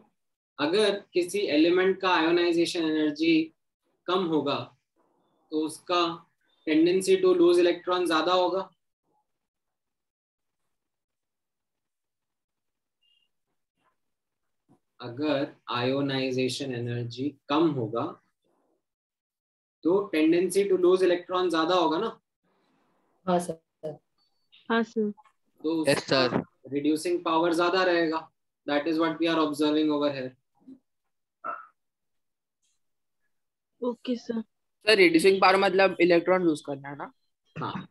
अगर किसी एलिमेंट का आयोनाइजेशन एनर्जी कम होगा तो उसका टेंडेंसी टू लूज इलेक्ट्रॉन ज्यादा होगा. अगर आयोनाइजेशन एनर्जी कम होगा तो टेंडेंसी टू लूज इलेक्ट्रॉन ज्यादा होगा ना.
हाँ सर.
हाँ सर.
तो
Yes, sir.
reducing power ज्यादा रहेगा. That is what we are observing over here.
Okay sir.
Sir reducing power मतलब इलेक्ट्रॉन लूज करना है ना?
हाँ,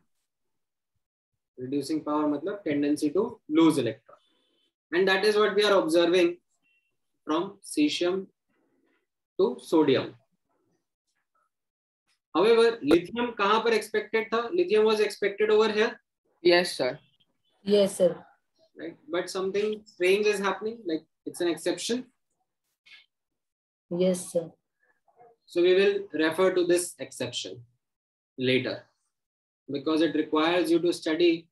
reducing power मतलब tendency to lose electron, and that is what we are observing from cesium to sodium. However, lithium कहाँ पर expected था? Lithium was expected over here.
Yes sir.
Yes sir.
Right, but something strange is happening. Like it's an exception.
Yes sir.
So we will refer to this exception later, because it requires you to study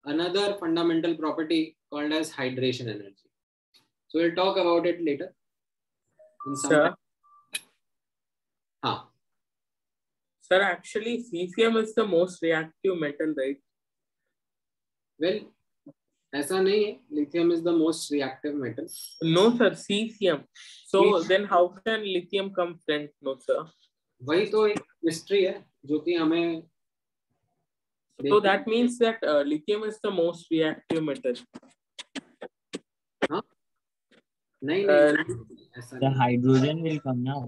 another fundamental property called as hydration energy. So we'll talk about it later.
Sir?
हाँ.
Sir, actually cesium is the most reactive metal, right?
Well, ऐसा नहीं है. Lithium is the most reactive metal.
No sir, cesium. So then how can lithium come friend? No sir.
वही तो एक mystery है जो कि हमें.
So that means that lithium is the most reactive metal.
हाँ? नहीं ऐसा.
The hydrogen will come now.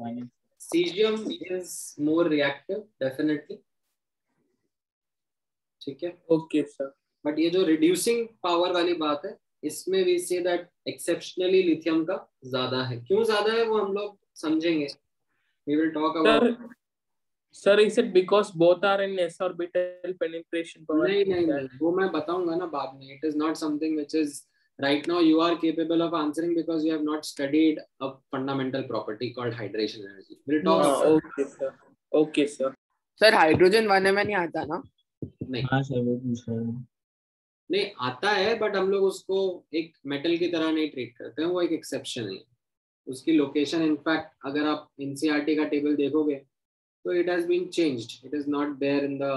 Cesium is more reactive, definitely. ठीक है.
Okay sir.
But ये जो reducing power वाली बात है, इसमें we say that exceptionally lithium का ज़्यादा है. क्यों ज़्यादा है वो हम लोग समझेंगे. We will talk about.
Sir, is it because both are in s orbital penetration power?
नहीं, वो मैं बताऊंगा ना बाद में. It is not something which is right now you are capable of answering because you have not studied a fundamental property called hydration energy. We'll talk about.
Okay sir. Okay sir.
Sir hydrogen 1 में नहीं आता ना?
नहीं.
हाँ sir वो पूछ रहा हूँ.
नहीं आता है, बट हम लोग उसको एक मेटल की तरह नहीं ट्रीट करते हैं. वो एक एक्सेप्शन है. उसकी लोकेशन इनफैक्ट अगर आप एनसीईआरटी का टेबल देखोगे तो it has been changed. It is not there in the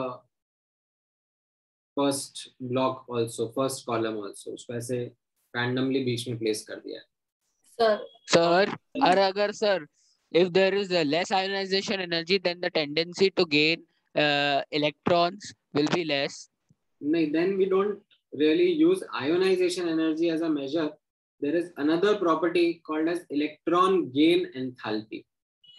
first block also, first column also. उसको ऐसे रैंडमली बीच में प्लेस कर दिया है.
सर और अगर sir if there is a less ionization energy, then the tendency to gain electrons will be less.
नहीं, then we don't really use ionization energy as a measure. There is another property called as electron gain enthalpy.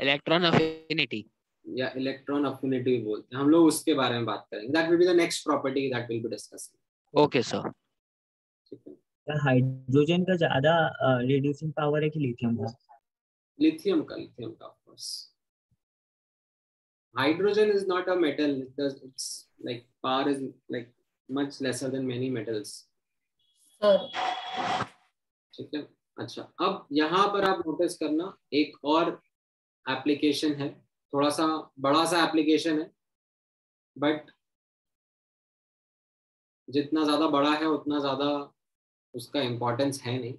Electron affinity.
या electron affinity बोलते हैं हम लोग. उसके बारे में बात करेंगे. That will be the next property that we'll be discussing.
Okay sir.
Hydrogen का ज्यादा रिड्यूसिंग पावर है कि लिथियम का?
लिथियम का of course. Hydrogen is not a metal. It's like power is like much lesser than many metals. ठीक है. अच्छा, अब यहाँ पर आप नोटिस करना एक और एप्लीकेशन है. थोड़ा सा बड़ा सा एप्लीकेशन है, बट जितना ज्यादा बड़ा है उतना ज्यादा उसका इम्पोर्टेंस है नहीं.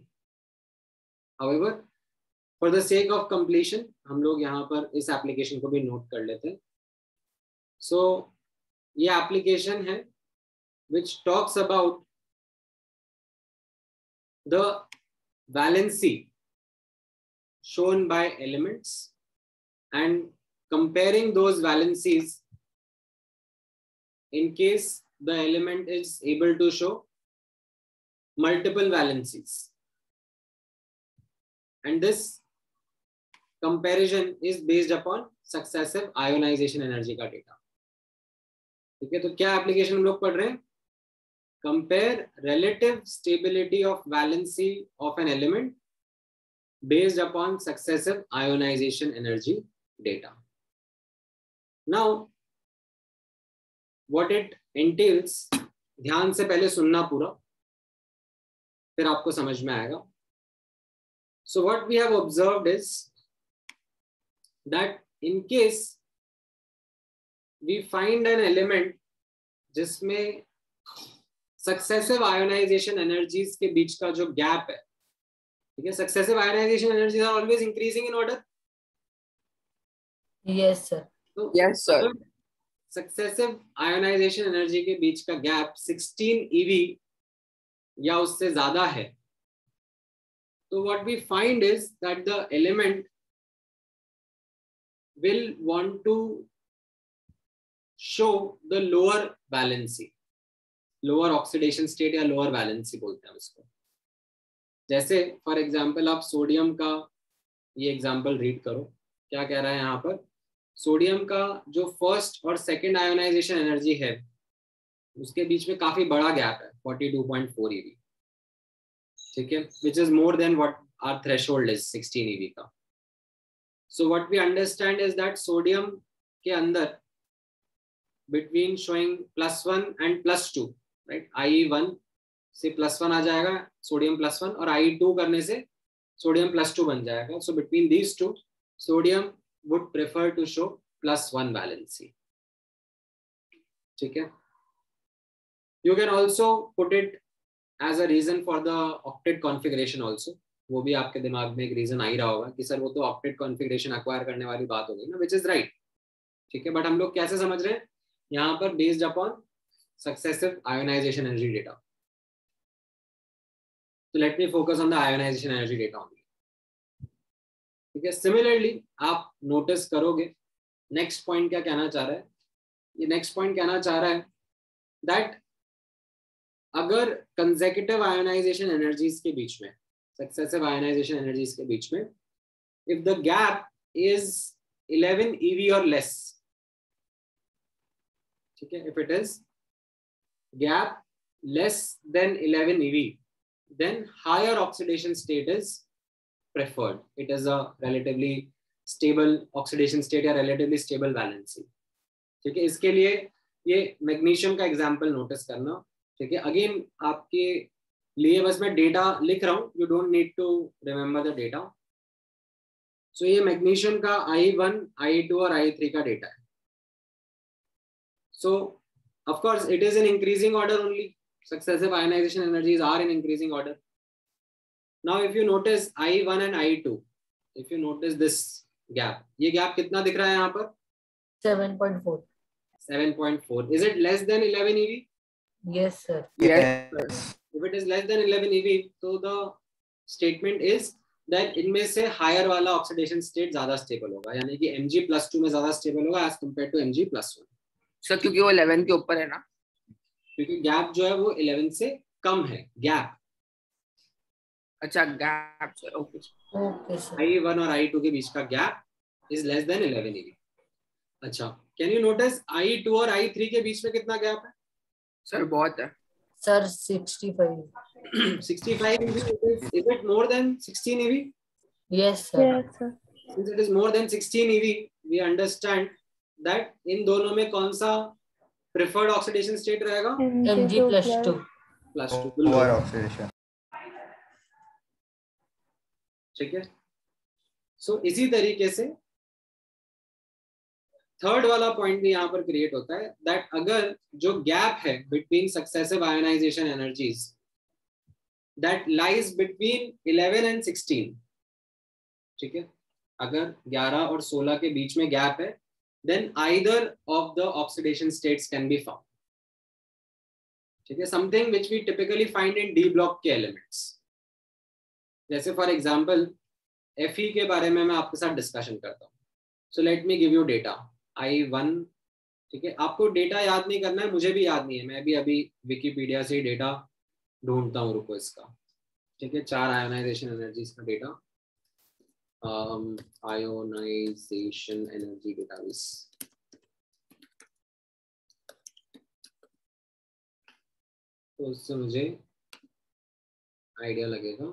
However, for the sake of completion, हम लोग यहाँ पर इस एप्लीकेशन को भी नोट कर लेते हैं. So ये एप्लीकेशन है which talks about the valency shown by elements and comparing those valencies in case the element is able to show multiple valencies. And this comparison is based upon successive ionization energy का data. ठीक है. तो क्या application हम लोग पढ़ रहे हैं? Compare relative stability of valency of an element based upon successive ionization energy data. Now, what it entails, ध्यान से पहले सुनना पूरा, फिर आपको समझ में आएगा. So what we have observed is that in case we find an element जिसमें सक्सेसिव आयोनाइजेशन एनर्जीज के बीच का जो गैप है, ठीक है. Successive ionisation energies are always increasing in order.
Yes sir.
Yes sir.
Successive ionisation energy के बीच का गैप 16 eV या उससे ज्यादा है, तो what we find is that the element will want to show the lower valency. Lower oxidation state या lower valency बोलते हैं उसको। जैसे फॉर एग्जांपल आप सोडियम का ये एग्जांपल रीड करो, क्या कह रहा है यहाँ पर, सोडियम का जो फर्स्ट और सेकंड आयोनाइजेशन एनर्जी है उसके बीच में काफी बड़ा गैप है 42.4 eV, ठीक है, which is more than what our threshold is 16 eV का। So what we understand is that sodium के अंदर between showing +1 and +2, right, I1 से +1 आ जाएगा सोडियम +1 और I2 करने से सोडियम +2 बन जाएगा। So between these two sodium would prefer to show +1 valency, ठीक है। You can also put it as a reason for the octet configuration also, वो भी आपके दिमाग में एक रीजन आ ही रहा होगा कि सर वो तो ऑक्टेट कॉन्फ़िगरेशन एक्वायर करने वाली बात हो गई ना, विच इज राइट, ठीक है। बट हम लोग कैसे समझ रहे हैं यहाँ पर, based upon successive ionisation energy data. तो let me focus on the ionisation energy data only, ठीक है। सिमिलरली आप नोटिस करोगे नेक्स्ट पॉइंट क्या कहना चाह रहा है, ये नेक्स्ट पॉइंट कहना चाह रहा है दैट अगर कंसेक्यूटिव आयोनाइजेशन एनर्जीज के बीच में, सक्सेसिव आयोनाइजेशन एनर्जीज के बीच में, if the gap is 11 eV और लेस, ठीक है, if it is gap less than 11 eV, then higher oxidation state is preferred. It is a relatively stable oxidation state या relatively stable valency, ठीक है। इसके लिए ये मैग्नीशियम का एग्जांपल नोटिस करना, ठीक है। अगेन आपके लिए बस मैं डेटा लिख रहा हूँ, you don't need to remember the data. So ये मैग्नीशियम का I1, I2 और I3 का डेटा है। सो of course it is in increasing order only, successive ionization energies are in increasing order. Now if you notice I1 and I2, if you notice this gap, ये gap कितना दिख रहा है यहाँ पर?
7.4.
7.4. Is it less than 11 eV?
Yes sir.
Yes. If it is less than 11 eV, so the statement is that इनमें से higher वाला oxidation state ज्यादा stable होगा, यानी कि Mg+2 में ज्यादा stable होगा as compared to Mg+1.
Sir क्योंकि वो 11 के ऊपर है ना,
क्योंकि गैप जो है वो 11 से कम है, गैप।
अच्छा gap, sir okay sir.
I1 और I2 के बीच का gap is less than 11 eV। अच्छा, कैन यू नोटिस I2 और I3 के बीच में कितना गैप है?
सर बहुत है
sir, 65
eV। Is it more than 16 eV?
Yes sir.
Yes sir.
Since it is more than 16 eV, we understand that इन दोनों में कौन सा प्रेफर्ड ऑक्सीडेशन स्टेट रहेगा?
Mg+2.
ओवर ऑक्सीडेशन,
ठीक है। सो इसी तरीके से थर्ड वाला पॉइंट भी यहाँ पर क्रिएट होता है दैट अगर जो गैप है between successive ionisation energies that lies between 11 and 16, ठीक है, अगर 11 और 16 के बीच में गैप है, then either of the oxidation states can be found, ठीक है। something which we typically find in D block के elements, जैसे फॉर एग्जांपल Fe के बारे में मैं आपके साथ डिस्कशन करता हूँ। So let me give you data I1, ठीक है। आपको डेटा याद नहीं करना है, मुझे भी याद नहीं है, मैं भी अभी विकिपीडिया से डेटा ढूंढता हूँ, रुको इसका, ठीक है। 4 आयोनाइजेशन एनर्जीज का डेटा, आयोनाइजेशन एनर्जी डेटाबेस, तो उससे मुझे आइडिया लगेगा,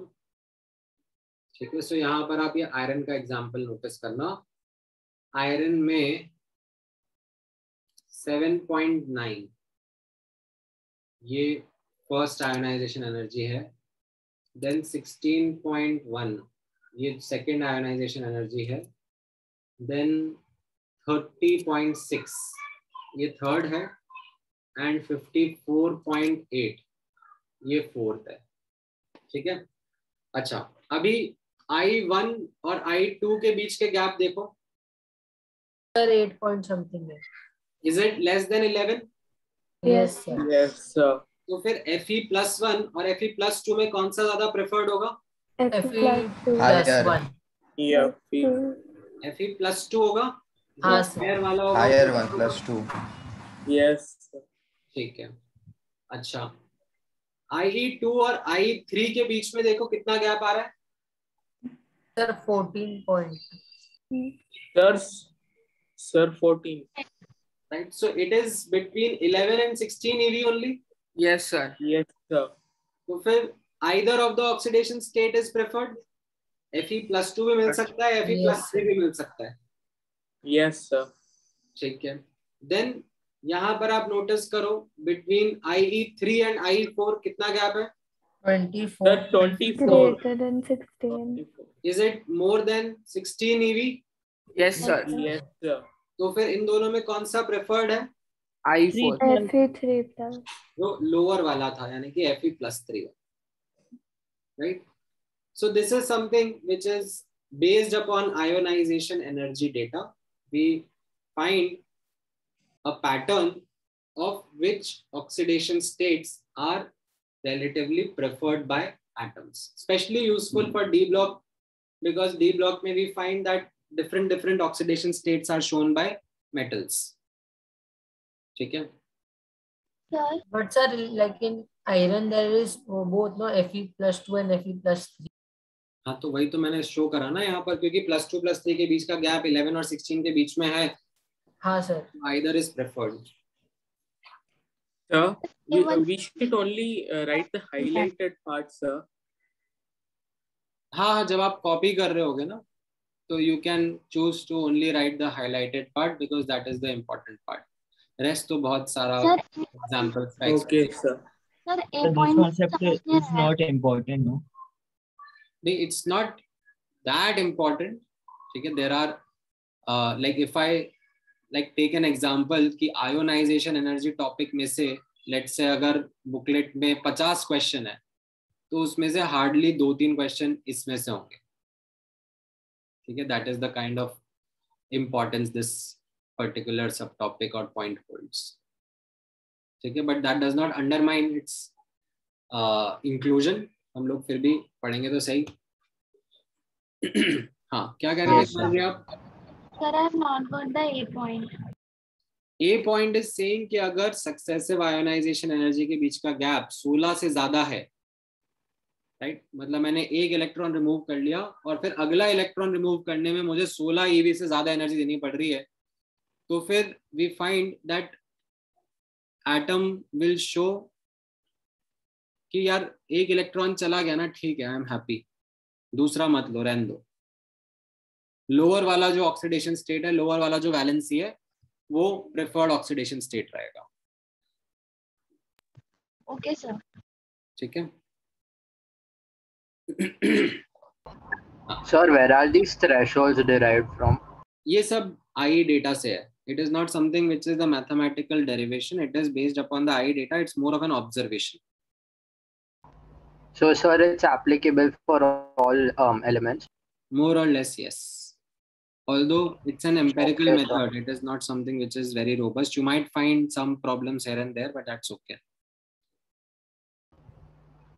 ठीक है। सो यहाँ पर आप ये आयरन का एग्जांपल नोटिस करना। आयरन में 7.9 ये फर्स्ट आयोनाइजेशन एनर्जी है, देन 16.1 ये सेकेंड आयोनाइजेशन एनर्जी है, देन 30.6 ये थर्ड है, एंड 54.8 ये फोर्थ है, ठीक है। अच्छा, अभी I1 और I2 के बीच के गैप देखो
सर, 8 point something है।
Is it less than 11?
Yes sir.
Yes sir.
तो फिर Fe+1 और Fe+2 में कौन सा ज्यादा प्रेफर्ड होगा?
Fe+1।
Fe+2 होगा,
हाँ
हायर वाला होगा,
हायर 1+2।
Yes sir.
ठीक है। अच्छा, IE2 और IE3 के बीच में देखो कितना गैप आ रहा है
sir 14 point.
Sir 14.
right? So it is between 11 and 16 eV only.
Yes sir.
Yes sir.
तो फिर either of the oxidation state is preferred. Fe+2 भी मिल सकता है, Fe+3 भी मिल सकता है.
Yes sir.
ठीक है. Then यहाँ पर आप नोटिस करो between IE3 and IE4 कितना गैप है?
24.
Sir 24.
Greater than 16.
Is it more than 16 eV?
Yes sir.
Yes sir.
तो फिर इन दोनों में कौन सा प्रेफर्ड है?
IE4.
Fe3+.
जो लोअर वाला था, यानी कि Fe+3, right? So this is something which is based upon ionization energy data. We find a pattern of which oxidation states are relatively preferred by atoms. Especially useful for D block, because D block may we find that different oxidation states are shown by metals. ठीक है?
But sir, like in iron there is both no Fe+2 and Fe+3.
हाँ, तो वही तो मैंने show करा ना यहाँ पर, क्योंकि +2 +3 के बीच का गैप 11 और 16 के बीच में है.
हाँ sir.
Either is preferred.
Sir, we should only write the highlighted part, sir.
हाँ, जब आप कॉपी कर रहे होगे ना, तो you can choose to only write the highlighted part because that is the important part. Rest तो बहुत सारा examples का.
Okay sir.
Sir,
So this concept is not important, no?
It's not that important. ठीक है? There are like if I like take an example कि ionization energy topic में से let's say अगर booklet में 50 question है, तो उसमें से hardly 2-3 question इसमें से होंगे. ठीक है? That is the kind of importance this particular subtopic or point holds. ठीक है? But that does not undermine its inclusion. हम लोग फिर भी पढ़ेंगे तो सही. हाँ, क्या कह रहे थे आप?
Sir, I have not got the A point.
A point is saying कि अगर successive ionization energy के बीच का गैप 16 से ज्यादा है, राइट? मतलब मैंने एक इलेक्ट्रॉन रिमूव कर लिया और फिर अगला इलेक्ट्रॉन रिमूव करने में मुझे 16 EV से ज्यादा एनर्जी देनी पड़ रही है, तो फिर we find that atom will show कि यार एक इलेक्ट्रॉन चला गया ना, ठीक है, आई एम हैप्पी, दूसरा मत लो, रहने दो. लोअर वाला जो ऑक्सीडेशन स्टेट है, लोअर वाला जो वैलेंसी है, वो प्रेफर्ड ऑक्सीडेशन स्टेट रहेगा.
Okay sir.
ठीक है?
Sir, where are these thresholds derived from?
ये सब IE data से है. It is not something which is the mathematical derivation. It is based upon the IE data. It's more of an observation.
So, sir, it's applicable for all elements?
More or less, yes. Although it's an empirical
Okay,
method, it is not something which is very robust. You might find some problems here and there, but that's okay.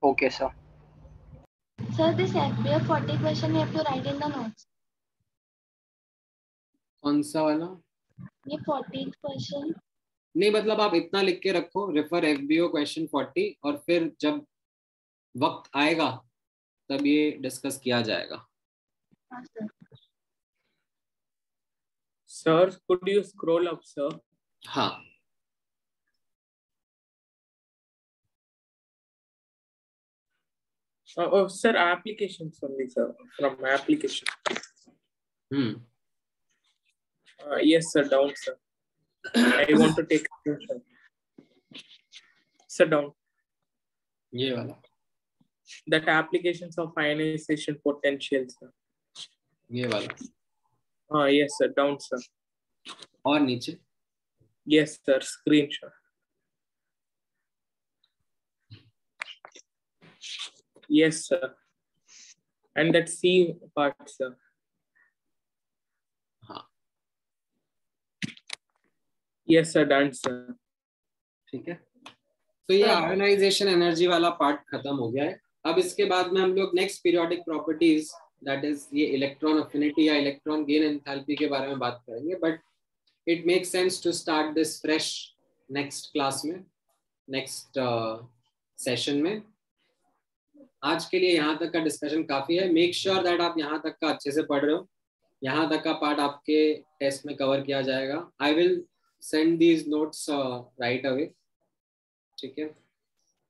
Okay, sir.
Sir, this FBF 40 question you have to write in the notes.
कौन सा वाला?
ये 40th question.
नहीं, मतलब आप इतना लिख के रखो, रेफर FBO क्वेश्चन 40, और फिर जब वक्त आएगा तब ये डिस्कस किया जाएगा.
हाँ sir.
Sir, could you scroll up, sir?
हाँ.
Oh, sir, applications only, sir. From application. Yes, sir. Down, sir. I want to take a screenshot. Sir, down.
ये वाला.
That applications of ionization potential, sir.
ये वाला.
Yes, sir. Down, sir.
और नीचे.
Yes, sir. Screenshot. Yes, sir. And that C part, sir. Yes, sir. Done, sir.
ठीक है? तो ये आयोनाइजेशन एनर्जी वाला पार्ट खत्म हो गया है. अब इसके बाद में हम लोग next periodic properties, that is ये इलेक्ट्रॉन अफिनिटी या इलेक्ट्रॉन गेन एंथैल्पी के बारे में बात करेंगे. But it makes sense to start this fresh next class में. नेक्स्ट सेशन में। आज के लिए यहाँ तक का डिस्कशन काफी है। मेक श्योर दैट आप यहाँ तक का अच्छे से पढ़ रहे हो। यहाँ तक का पार्ट आपके टेस्ट में कवर किया जाएगा। I will send these notes right away, ठीक है।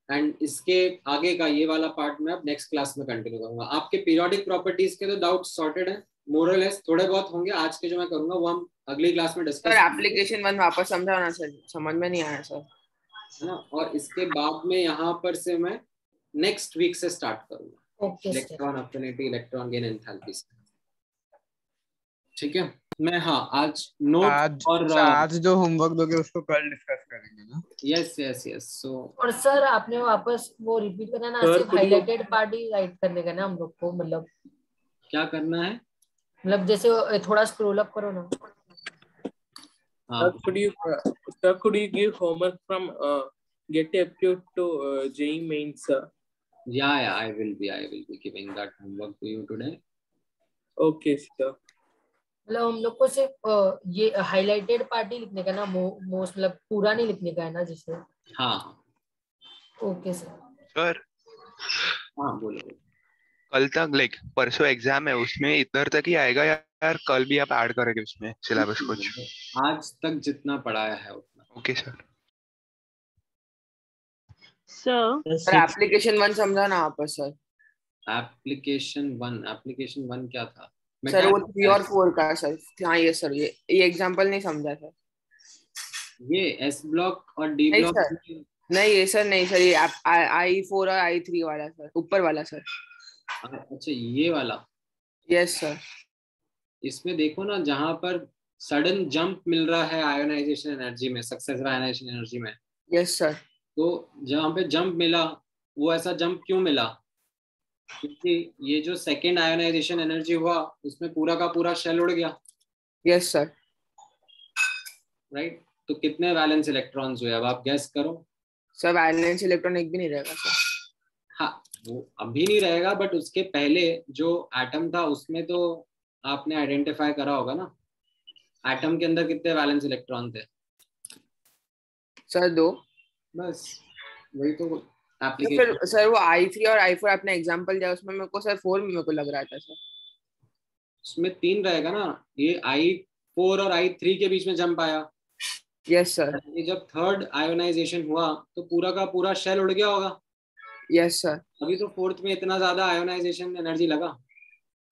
एंड इसके आगे का ये वाला पार्ट मैं अब नेक्स्ट क्लास में कंटिन्यू करूंगा। आपके पीरियोडिक प्रॉपर्टीज के तो डाउट सॉर्टेड है, मोरलेस थोड़े बहुत होंगे। आज के जो मैं करूंगा वो हम अगली क्लास में डिस्कस।
सर एप्लीकेशन 1 वापस समझाना सर, समझ में नहीं आया सर,
है ना। और इसके बाद में यहाँ पर से मैं नेक्स्ट वीक से स्टार्ट करूंगा।
Okay
electron affinity, electron gain, enthalpy से, ठीक है। मैं आज नोट और
आज जो होमवर्क दोगे उसको कल डिस्कस करेंगे ना।
Yes yes yes. सो
और सर आपने वापस वो रिपीट करना ना, सिर्फ हाइलाइटेड पार्ट ही राइट करने का ना हम लोग को, मतलब
क्या करना है,
मतलब जैसे थोड़ा स्क्रॉल अप करो ना।
Sir, could you give homework from get aptitude to JEE mains, sir?
Yeah, I will be giving that homework to you today.
Okay, sir.
मतलब हम लोग को सिर्फ ये हाइलाइटेड पार्ट ही लिखने का ना, मोस्ट मतलब पूरा नहीं लिखने का है ना जिससे।
हाँ
ओके सर।
सर
हाँ बोलो।
कल तक लाइक परसों एग्जाम है, उसमें इधर तक ही आएगा यार? कल भी आप ऐड करोगे उसमें सिलेबस कुछ?
आज तक जितना पढ़ाया है उतना।
Okay sir.
सर एप्लीकेशन 1 समझाना आप सर।
एप्लीकेशन 1 क्या था
सर? वो 3 और 4 का सर। हाँ ये सर, ये एग्जांपल नहीं समझा सर।
ये एस ब्लॉक और डी ब्लॉक
नहीं ये सर, नहीं सर, ये I4 और I3 वाला सर, ऊपर वाला सर।
अच्छा ये वाला।
Yes sir.
इसमें देखो ना, जहां पर सडन जंप मिल रहा है आयोनाइजेशन एनर्जी में, सक्सेसिव आयोनाइजेशन एनर्जी में।
Yes sir.
तो जहां पे जंप मिला, वो ऐसा जंप क्यों मिला? क्योंकि ये जो सेकेंड आयोनाइजेशन एनर्जी हुआ उसमें पूरा का पूरा शेल उड़ गया।
Yes sir.
राइट। तो कितने वैलेंस इलेक्ट्रॉन्स हुए अब आप गैस करो।
सर वैलेंस इलेक्ट्रॉन एक भी नहीं रहेगा सर।
हाँ वो अभी नहीं रहेगा, बट उसके पहले जो एटम था उसमें तो आपने आइडेंटिफाई करा होगा ना, एटम के अंदर कितने वैलेंस इलेक्ट्रॉन थे?
सर 2।
बस वही तो
एप्लीकेशन। तो फिर सर वो I3 और I4 आपने एग्जांपल दिया, उसमें मेरे को सर 4 मेरे को लग रहा था सर।
उसमें 3 रहेगा ना, ये I4 और I3 के बीच में जंप आया।
Yes sir.
ये जब थर्ड आयोनाइजेशन हुआ तो पूरा का पूरा शेल उड़ गया होगा।
Yes sir.
अभी तो फोर्थ में इतना ज्यादा आयोनाइजेशन एनर्जी लगा।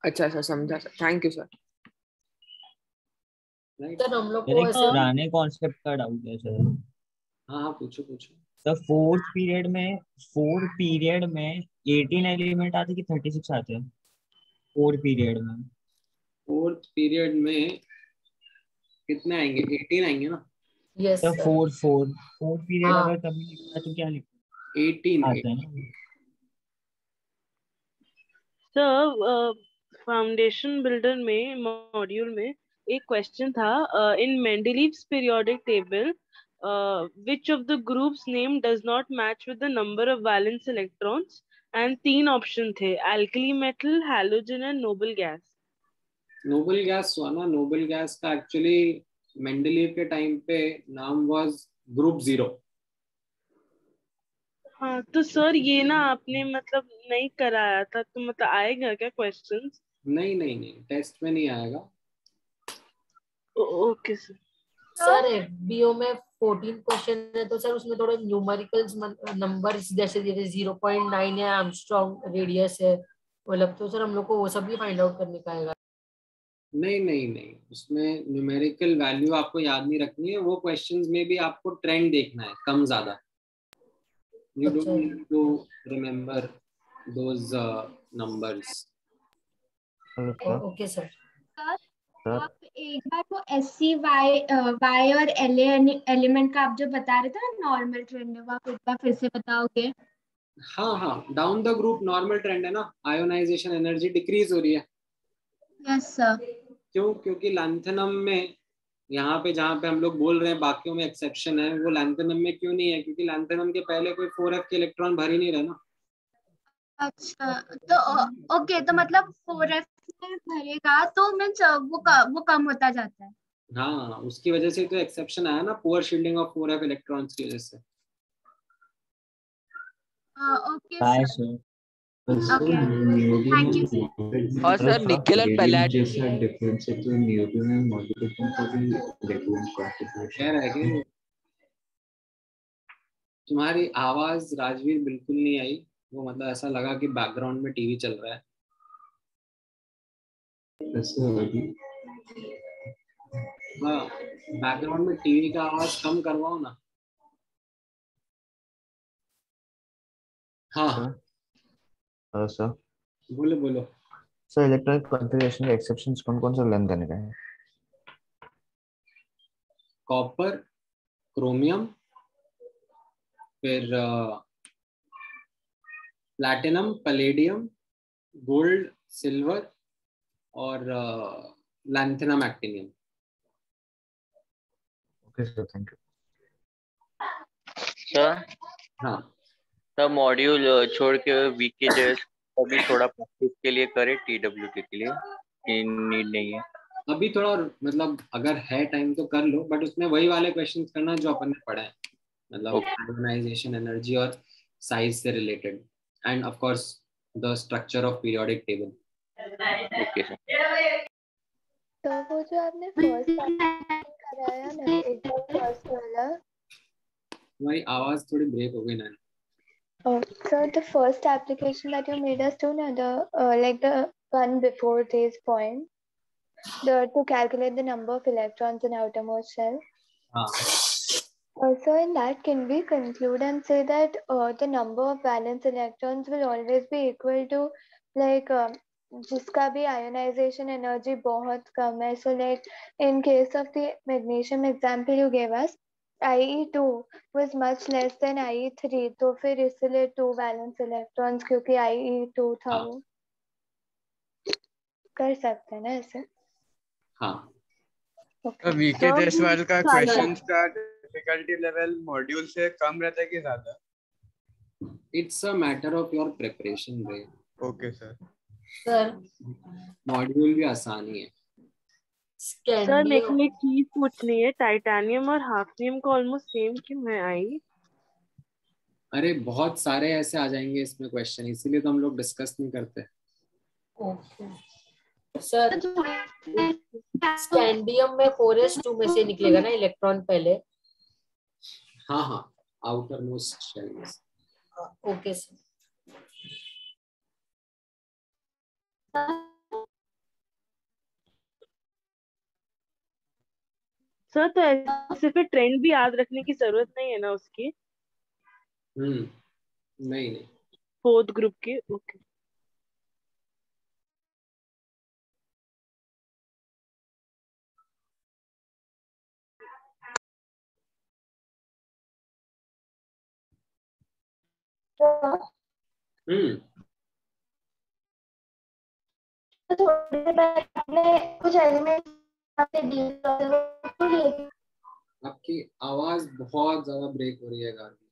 अच्छा सर, समझा sir, thank you sir.
Sir हम लोग को ऐसे
पुराने कॉन्सेप्ट का डाउट है सर।
हाँ पूछो।
सर फोर्थ पीरियड में 18 एलिमेंट आते कि 36 आते हैं? फोर्थ
पीरियड में कितने आएंगे? 18 आएंगे ना।
यस
सर फोर्थ पीरियड अगर तभी लिखना तो क्या लिखना?
18
आता है ना
सर। फाउंडेशन बिल्डर में मॉड्यूल में एक क्वेश्चन था, in Mendeleev's periodic table which of the groups name does not match with the number of valence electrons, and 3 option थे, alkali metal, halogen and noble gas।
Noble gas हुआ ना। Noble gas का actually Mendeleev के time पे नाम was group 0।
हाँ तो sir ये ना आपने मतलब नहीं कराया था, तो मतलब आएगा क्या क्वेश्चंस?
नहीं टेस्ट में नहीं आएगा।
Okay sir.
सर बीओ में 14 क्वेश्चन है, तो सर उसमें थोड़े न्यूमेरिकल्स नंबर्स जैसे 0.9 है, आर्मस्ट्रॉन्ग रेडियस है, मतलब तो सर हम लोग को वो सब भी फाइंड आउट करने का आएगा।
नहीं उसमें न्यूमेरिकल वैल्यू आपको याद नहीं रखनी है। वो क्वेश्चंस में भी आपको ट्रेंड देखना है, कम ज्यादा। You don't need to remember those numbers.
Okay sir.
आप एक बार वो SC Y और LA एलिमेंट का आप जो बता रहे थे ना, नॉर्मल ट्रेंड है, वो आप एक बार फिर से बताओगे?
हाँ down the group normal trend है ना, आयोनाइजेशन एनर्जी डिक्रीज हो रही है।
Yes sir.
क्यों? क्योंकि लैंथेनम में यहाँ पे जहाँ पे हम लोग बोल रहे हैं बाकियों में एक्सेप्शन है, वो लैंथेनम में क्यों नहीं है? क्योंकि लैंथेनम के पहले कोई 4f के इलेक्ट्रॉन भर ही नहीं रहे ना।
अच्छा तो ओके, तो मतलब 4f में भरेगा तो मीन्स वो कम होता जाता है।
हाँ उसकी वजह से तो एक्सेप्शन आया ना, poor shielding of 4f electrons की वजह से।
Okay,
बाय
sir.
Sir.
Okay. Thank you, sir.
और सर निकेल एंड पैलेट
जैसा डिफरेंस है तो न्यूटन में मॉडिफिकेशन को भी इलेक्ट्रॉन कॉन्फ़िगरेशन
कह रहा है कि तुम्हारी आवाज राजवीर बिल्कुल नहीं आई, वो मतलब ऐसा लगा कि बैकग्राउंड में टीवी चल रहा है।
ऐसे अभी
हाँ, बैकग्राउंड में टीवी का आवाज कम करवाओ ना। हाँ
सर
बोलो बोलो।
सर इलेक्ट्रॉनिक कॉन्फ़िगरेशन के एक्सेप्शंस कौन से लर्न करने का है?
कॉपर, क्रोमियम, फिर प्लैटिनम, पैलेडियम, गोल्ड, सिल्वर और lanthanum, actinium.
Okay sir, thank you.
Sir
हाँ
सर, मॉड्यूल छोड़ के वीकेजेस अभी थोड़ा प्रैक्टिस के लिए करे TWT के लिए कि नीड नहीं है?
अभी थोड़ा मतलब अगर है टाइम तो कर लो, बट उसमें वही वाले क्वेश्चंस करना जो अपन ने पढ़ा है, मतलब आयोनाइजेशन एनर्जी और साइज से related, end of course the structure of periodic table.
Okay sir.
तो वो जो आपने फर्स्ट कराया ना, एकदम फर्स्ट वाला,
तुम्हारी आवाज थोड़ी ब्रेक हो गई ना।
so the first application that you made us do now, like the one before this point, to calculate the number of electrons in outermost shell. So in that, can we conclude and say that the number of valence electrons will always be equal to like जिसका भी ionization energy बहुत कम है? So like in case of the magnesium example you gave us, IE2 was much less than IE3, तो फिर इसलिए 2 valence electrons क्योंकि IE2 था वो। कर सकते हैं ना ऐसे?
हाँ।
वीकेजेस वाले का क्वेश्चंस का डिफिकल्टी लेवल मॉड्यूल से कम रहता है कि ज्यादा?
It's a matter of your preparation रे।
Okay sir.
सर
मॉड्यूल भी आसान ही है।
सर मेरे को एक चीज पूछनी है, टाइटेनियम और हाफनियम का ऑलमोस्ट सेम क्यों है आई?
अरे बहुत सारे ऐसे आ जाएंगे इसमें क्वेश्चन, इसीलिए तो हम लोग डिस्कस नहीं करते।
ओके सर, स्कैंडियम में 4s2 में से निकलेगा ना इलेक्ट्रॉन पहले?
हाँ हाँ, आउटर मोस्ट शेल में।
Okay sir.
सर तो ऐसे फिर ट्रेंड भी याद रखने की जरूरत नहीं है ना उसकी?
नहीं नहीं।
फोर्थ ग्रुप के। ओके
कुछ एलिमेंट
आपकी आवाज बहुत ज्यादा ब्रेक हो रही है गार्गी।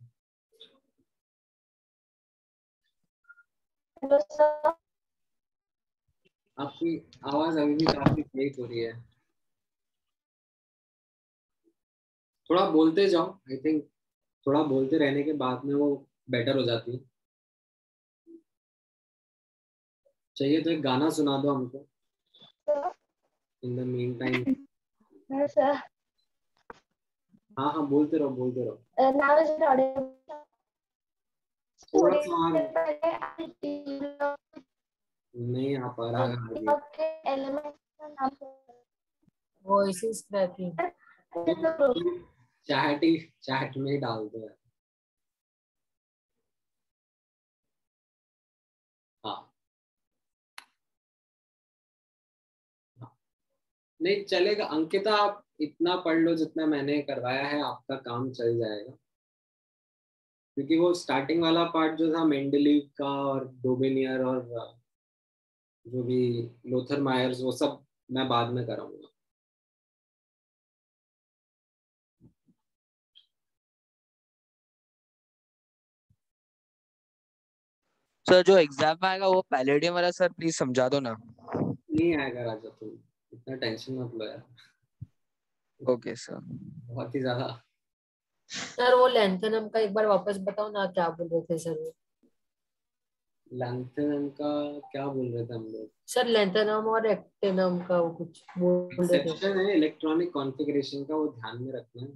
आपकी आवाज अभी भी काफी ब्रेक हो रही है। थोड़ा बोलते जाओ, आई थिंक थोड़ा बोलते रहने के बाद में वो बेटर हो जाती है। चाहिए तो एक गाना सुना दो हमको इन द मीन टाइम। हाँ हाँ, बोलते रहो बोलते रहो। थोड़ा सा नहीं आ पा रहा।
Voice is cracking.
चैट में ही डाल दो यार। हाँ नहीं चलेगा अंकिता, आप इतना पढ़ लो जितना मैंने करवाया है, आपका काम चल जाएगा। क्योंकि वो स्टार्टिंग वाला पार्ट जो था मेंडलीव का और डोबेनियर और जो भी लोथर मायर्स, वो सब मैं बाद में कराऊंगा।
सर जो एग्जाम में आएगा वो पैलेडियम वाला, सर प्लीज समझा दो ना।
नहीं आएगा राजा, तुम इतना टेंशन मत लो यार।
Okay sir.
बहुत ही ज्यादा।
सर वो लैंथेनम का एक बार वापस बताओ ना, क्या बोल रहे थे सर?
लैंथेनम का क्या बोल रहे थे हम लोग?
सर लैंथेनम और एक्टेनम का वो कुछ बोल रहे थे।
एक्सेप्शन है इलेक्ट्रॉनिक कॉन्फ़िगरेशन का, वो ध्यान में रखना है।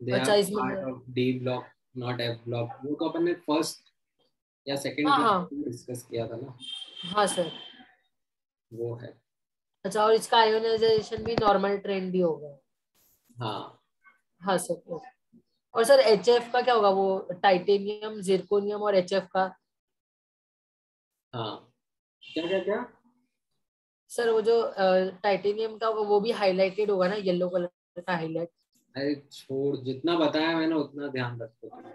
दे
अच्छा,
आर
इसमें
part of D block not F block. वो तो अपन ने फर्स्ट या सेकंड
हाँ
क्लास
हाँ
में डिस्कस किया था ना।
हाँ सर।
वो है।
अच्छा, और इसका आयोनाइजेशन भी नॉर्मल ट्रेंड ही होगा।
हाँ
हाँ सर। और सर HF का क्या होगा? वो टाइटेनियम, जिरकोनियम और HF का।
हाँ क्या क्या क्या?
सर वो जो टाइटेनियम का वो भी हाईलाइटेड होगा ना, येलो कलर का हाईलाइट।
अरे छोड़, जितना बताया मैंने उतना ध्यान रखो तुम।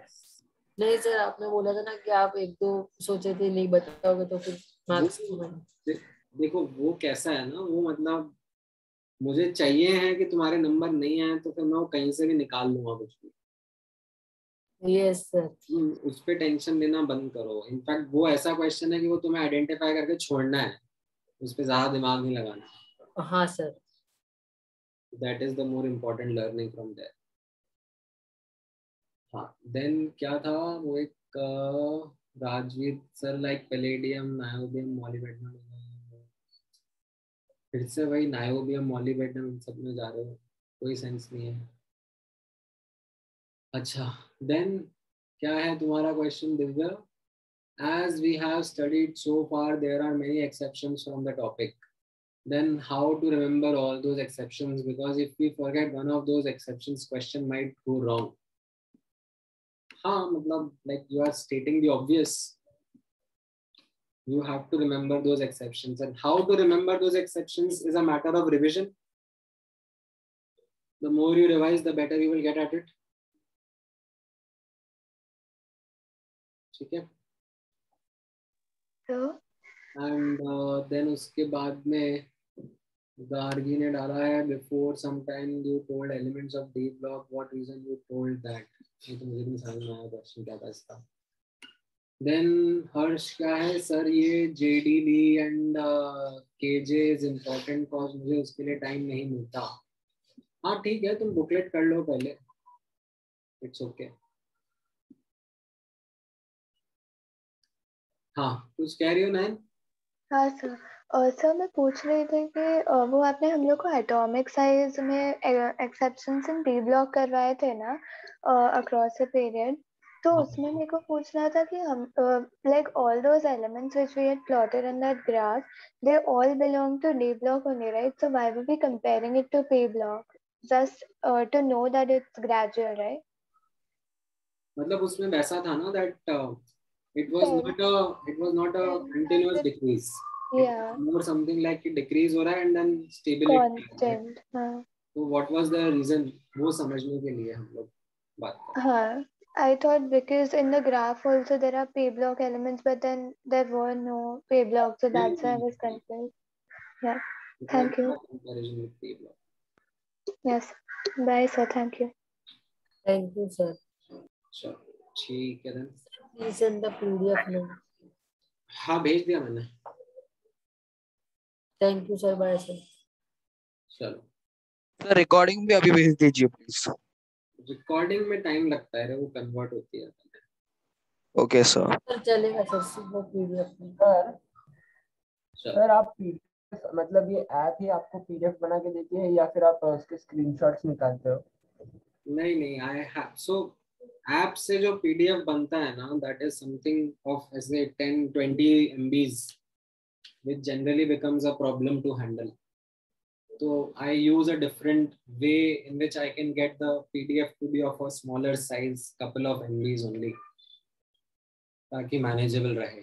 नहीं सर, आपने बोला था ना कि आप एक दो सोचे थे, नहीं बताओगे तो फिर मार्क्स।
देखो वो कैसा है ना, वो मतलब मुझे चाहिए है कि तुम्हारे नंबर नहीं आए तो फिर मैं वो कहीं से भी निकाल लूंगा कुछ भी।
Yes sir.
उस पर टेंशन लेना बंद करो। इनफैक्ट वो ऐसा क्वेश्चन है कि वो तुम्हें आइडेंटिफाई करके छोड़ना है, उस पर ज्यादा दिमाग नहीं लगाना।
हाँ sir.
That is the more important learning from there. हाँ देन क्या था वो एक Rajveer sir like palladium, niobium, molybdenum. फिर से वही नायोबियम, मॉलिबेडनम इन सब में जा रहे हो, कोई सेंस नहीं है। अच्छा देन क्या है तुम्हारा question Divya? As we have studied so far, there are many exceptions from the topic. Then how to remember all those exceptions? Because if we forget one of those exceptions, question might go wrong. हाँ मतलब like you are stating the obvious. You have to remember those exceptions, and how to remember those exceptions is a matter of revision. The more you revise, the better you will get at it. ठीक है? And then उसके बाद में गार्गी ने डाला है before some time you told elements of D block, what reason you told that? ये तो मुझे नहीं समझ में आया क्वेश्चन क्या था इसका। Then हर्ष क्या है सर, ये JDB and KJ is important cause मुझे उसके लिए टाइम नहीं मिलता। हाँ ठीक है, तुम बुकलेट कर लो पहले, इट्स ओके। हाँ कुछ कह रही हो नैन?
हाँ सर। सर मैं पूछ रही थी कि वो आपने हम लोग को एटॉमिक साइज में एक्सेप्शंस इन डी ब्लॉक करवाए थे ना अक्रॉस अ पीरियड, तो उसमें मेरे को पूछना था कि हम like all those elements which we had plotted in that graph, they all belong to D block only, right? So why were we comparing it to P block? Just to know that it's gradual, right?
मतलब उसमें वैसा था ना that it was not a continuous decrease.
Yeah.
More something like कि decrease हो रहा है and then stability.
Constant. हाँ.
So what was the reason? वो समझने के लिए हम लोग बात कर।
हाँ. I thought because in the graph also there are p block elements, but then there were no p blocks, so that's why I was confused. Yeah. Thank you.
Comparison with p block.
Yes. Bye sir. Thank you.
Thank you sir.
Sure. ठीक है then.
Please send the PDF now.
हाँ भेज दिया मैंने।
Thank you sir. Bye sir.
चलो।
Sir recording भी अभी भेज दीजिए प्लीज।
रिकॉर्डिंग में टाइम लगता है, वो कन्वर्ट होती है।
Okay sir.
सर चलेगा सर, सीधा PDF में।
सर आप PDF मतलब ये ऐप ही आपको PDF बना के देती है या फिर आप उसके स्क्रीनशॉट्स निकालते हो?
नहीं आई हैव सो ऐप से जो PDF बनता है ना, दैट इज समथिंग ऑफ ऐसे 10-20 MBs which generally becomes a problem to handle. So I use a different way in which I can get the PDF to be of a smaller size, couple of MBs only, ताकि manageable रहे।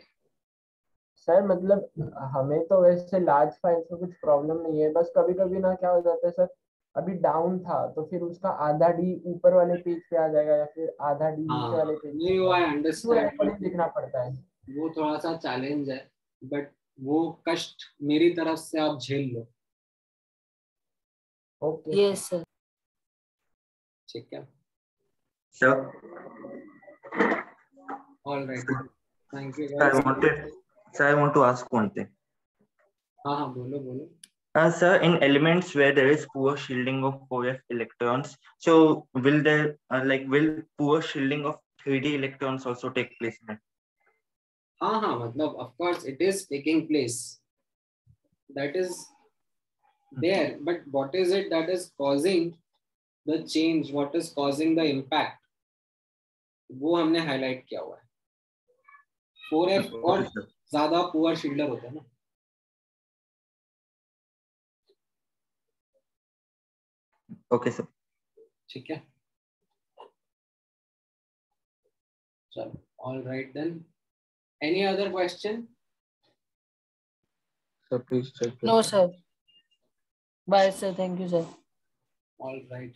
Sir मतलब हमें तो वैसे large files में कुछ problem नहीं है, बस कभी कभी ना क्या हो जाता है सर, अभी डाउन था तो फिर उसका आधा डी ऊपर वाले पेज पे आ जाएगा या फिर आधा डी नीचे वाले पेज पे।
नहीं वो आई अंडरस्टैंड,
लिखना पड़ता है,
वो थोड़ा सा चैलेंज है, बट वो कष्ट मेरी तरफ से आप झेल लो।
Okay
yes sir.
ठीक है
sir.
All right, thank you.
Sir, I want to ask one thing.
हाँ बोलो।
Sir, in elements where there is poor shielding of 4f electrons, so will there will poor shielding of 3d electrons also take place?
हाँ मतलब of course it is taking place, that is there, but what is it that is causing the change, what is causing the impact, वो हमने highlight किया हुआ है. 4F और ज्यादा poor shielder होता है ना.
Okay sir.
ठीक है, चलो, all right then. Any other question?
Sir, please check.
No sir. Bye sir, thank you sir.
All right.